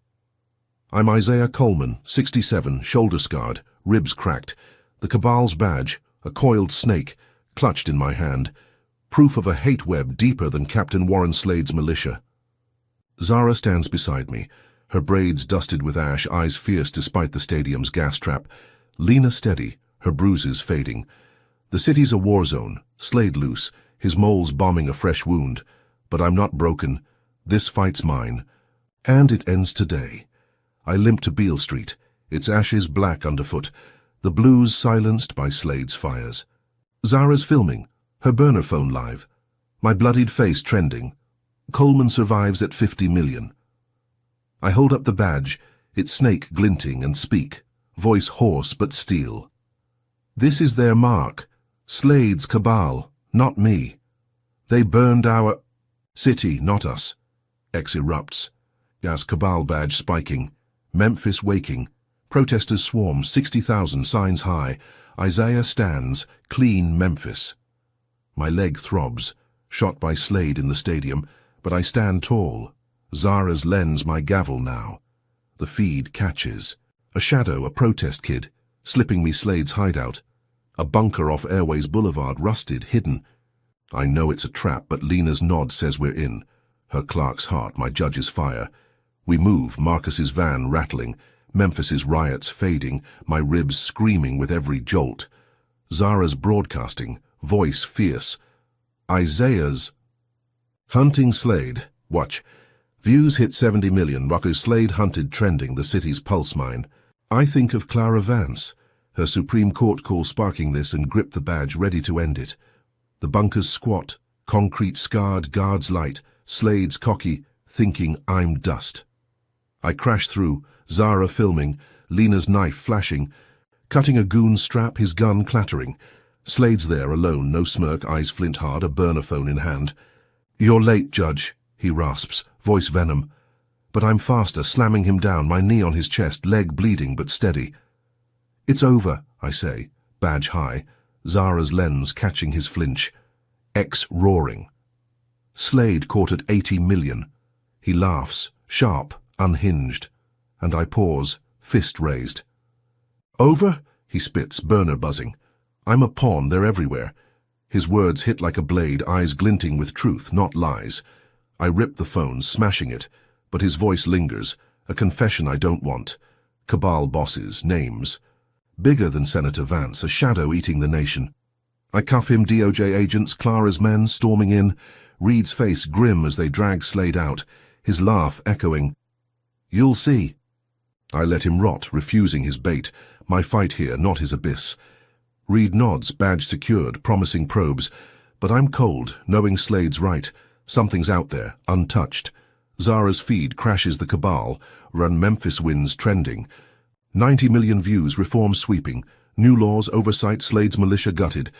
I'm Isaiah Coleman, 67, shoulder scarred, ribs cracked. The cabal's badge, a coiled snake, clutched in my hand. Proof of a hate web deeper than Captain Warren Slade's militia. Zara stands beside me, her braids dusted with ash, eyes fierce despite the stadium's gas trap. Lena steady, her bruises fading. The city's a war zone, Slade loose, his moles bombing a fresh wound. But I'm not broken. This fight's mine. And it ends today. I limp to Beale Street, its ashes black underfoot, the blues silenced by Slade's fires. Zara's filming, her burner phone live. My bloodied face trending. Coleman survives at 50 million. I hold up the badge, its snake glinting, and speak, voice hoarse but steel. This is their mark, Slade's cabal, not me. They burned our city, not us. X erupts, Gas cabal badge spiking, Memphis waking. Protesters swarm, 60,000 signs high. Isaiah stands, clean Memphis. My leg throbs, shot by Slade in the stadium, but I stand tall. Zara's lens my gavel now. The feed catches. A shadow, a protest kid, slipping me Slade's hideout. A bunker off Airways Boulevard, rusted, hidden. I know it's a trap, but Lena's nod says we're in. Her clerk's heart, my judge's fire. We move, Marcus's van rattling, Memphis's riots fading, my ribs screaming with every jolt. Zara's broadcasting, voice fierce. Isaiah's hunting Slade. Watch. Views hit 70 million, Rocco's Slade hunted trending, the city's pulse mine. I think of Clara Vance, her Supreme Court call sparking this, and grip the badge ready to end it. The bunkers squat, concrete scarred, guards light, Slade's cocky, thinking I'm dust. I crash through, Zara filming, Lena's knife flashing, cutting a goon's strap, his gun clattering. Slade's there alone, no smirk, eyes flint hard, a burner phone in hand. You're late, Judge, he rasps, voice venom. But I'm faster, slamming him down, my knee on his chest, leg bleeding but steady. It's over, I say, badge high, Zara's lens catching his flinch. X roaring. Slade caught at 80 million. He laughs, sharp, unhinged, and I pause, fist raised. Over? He spits, burner buzzing. I'm a pawn, they're everywhere. His words hit like a blade, eyes glinting with truth, not lies. I rip the phone, smashing it, but his voice lingers, a confession I don't want. Cabal bosses, names. Bigger than Senator Vance, a shadow eating the nation. I cuff him, DOJ agents, Clara's men storming in, Reed's face grim as they drag Slade out, his laugh echoing. You'll see. I let him rot, refusing his bait, my fight here, not his abyss. Reed nods, badge secured, promising probes, but I'm cold, knowing Slade's right. Something's out there, untouched. Zara's feed crashes the cabal, run Memphis wins trending. 90 million views, reform sweeping, new laws, oversight, Slade's militia gutted.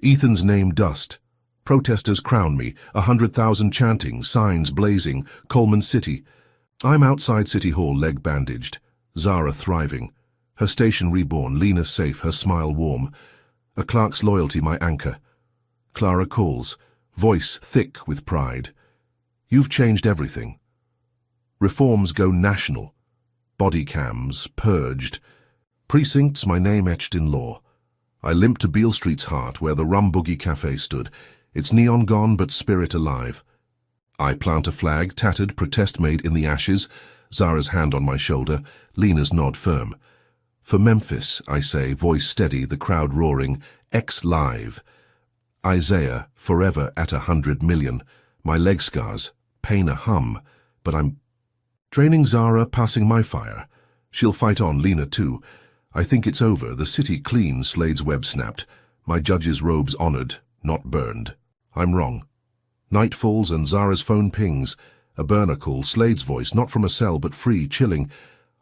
Ethan's name dust. Protesters crown me, 100,000 chanting, signs blazing, Coleman City. I'm outside City Hall, leg bandaged. Zara thriving. Her station reborn, Lena safe, her smile warm. A clerk's loyalty my anchor. Clara calls, voice thick with pride. You've changed everything. Reforms go national. Body cams, purged. Precincts, my name etched in law. I limp to Beale Street's heart, where the Rum Boogie Cafe stood, its neon gone but spirit alive. I plant a flag, tattered, protest made in the ashes, Zara's hand on my shoulder, Lena's nod firm. For Memphis, I say, voice steady, the crowd roaring, X live. Isaiah, forever at 100 million. My leg scars, pain a hum, but I'm draining Zara, passing my fire. She'll fight on, Lena too. I think it's over, the city clean, Slade's web snapped. My judge's robes honored, not burned. I'm wrong. Night falls and Zara's phone pings. A burner call, Slade's voice, not from a cell but free, chilling.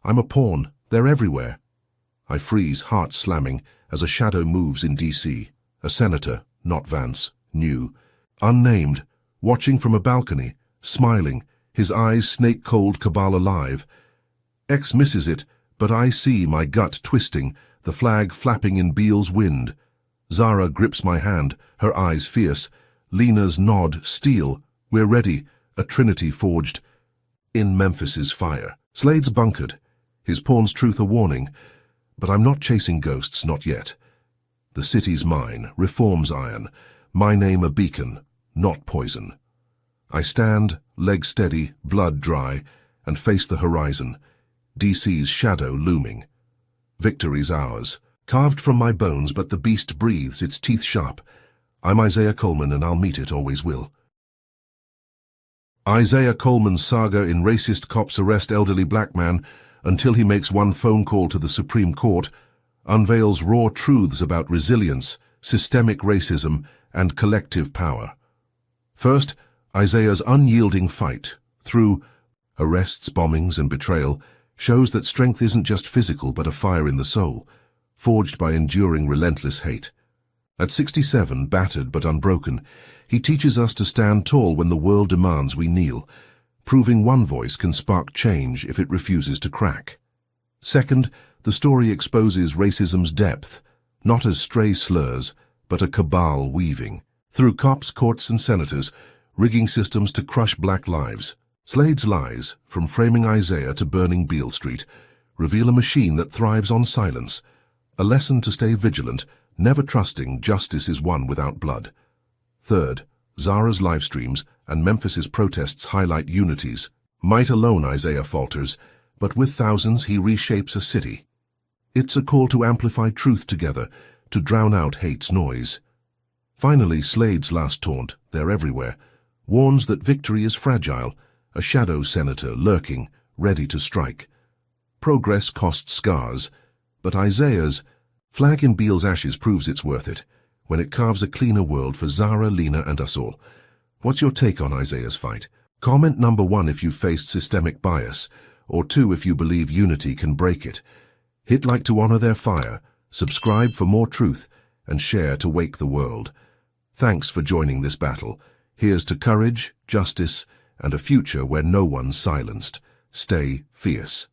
I'm a pawn, they're everywhere. I freeze, heart slamming, as a shadow moves in D.C. A senator, not Vance, new. Unnamed, watching from a balcony, smiling, his eyes snake-cold, cabal alive. X misses it, but I see my gut twisting, the flag flapping in Beale's wind. Zara grips my hand, her eyes fierce. Lena's nod, steel. We're ready, a trinity forged. In Memphis's fire. Slade's bunkered, his pawn's truth a warning. But I'm not chasing ghosts, not yet. The city's mine, reform's iron. My name a beacon, not poison. I stand, leg steady, blood dry, and face the horizon. DC's shadow looming. Victory's ours. Carved from my bones, but the beast breathes, its teeth sharp. I'm Isaiah Coleman, and I'll meet it, always will. Isaiah Coleman's saga in racist cops arrest elderly black man until he makes one phone call to the Supreme Court, unveils raw truths about resilience, systemic racism, and collective power. First, Isaiah's unyielding fight, through arrests, bombings, and betrayal, shows that strength isn't just physical but a fire in the soul, forged by enduring relentless hate. At 67, battered but unbroken, he teaches us to stand tall when the world demands we kneel, proving one voice can spark change if it refuses to crack. Second, the story exposes racism's depth, not as stray slurs, but a cabal weaving, through cops, courts, and senators, rigging systems to crush black lives. Slade's lies, from framing Isaiah to burning Beale Street, reveal a machine that thrives on silence, a lesson to stay vigilant, never trusting justice is won without blood. Third, Zara's live streams and Memphis's protests highlight unities. Might alone, Isaiah falters, but with thousands he reshapes a city. It's a call to amplify truth together, to drown out hate's noise. Finally, Slade's last taunt, they're everywhere, warns that victory is fragile, a shadow senator lurking, ready to strike. Progress costs scars, but Isaiah's flag in Beale's ashes proves it's worth it, when it carves a cleaner world for Zara, Lena, and us all. What's your take on Isaiah's fight? Comment number 1 if you've faced systemic bias, or 2 if you believe unity can break it. Hit like to honor their fire, subscribe for more truth, and share to wake the world. Thanks for joining this battle. Here's to courage, justice, and a future where no one's silenced. Stay fierce.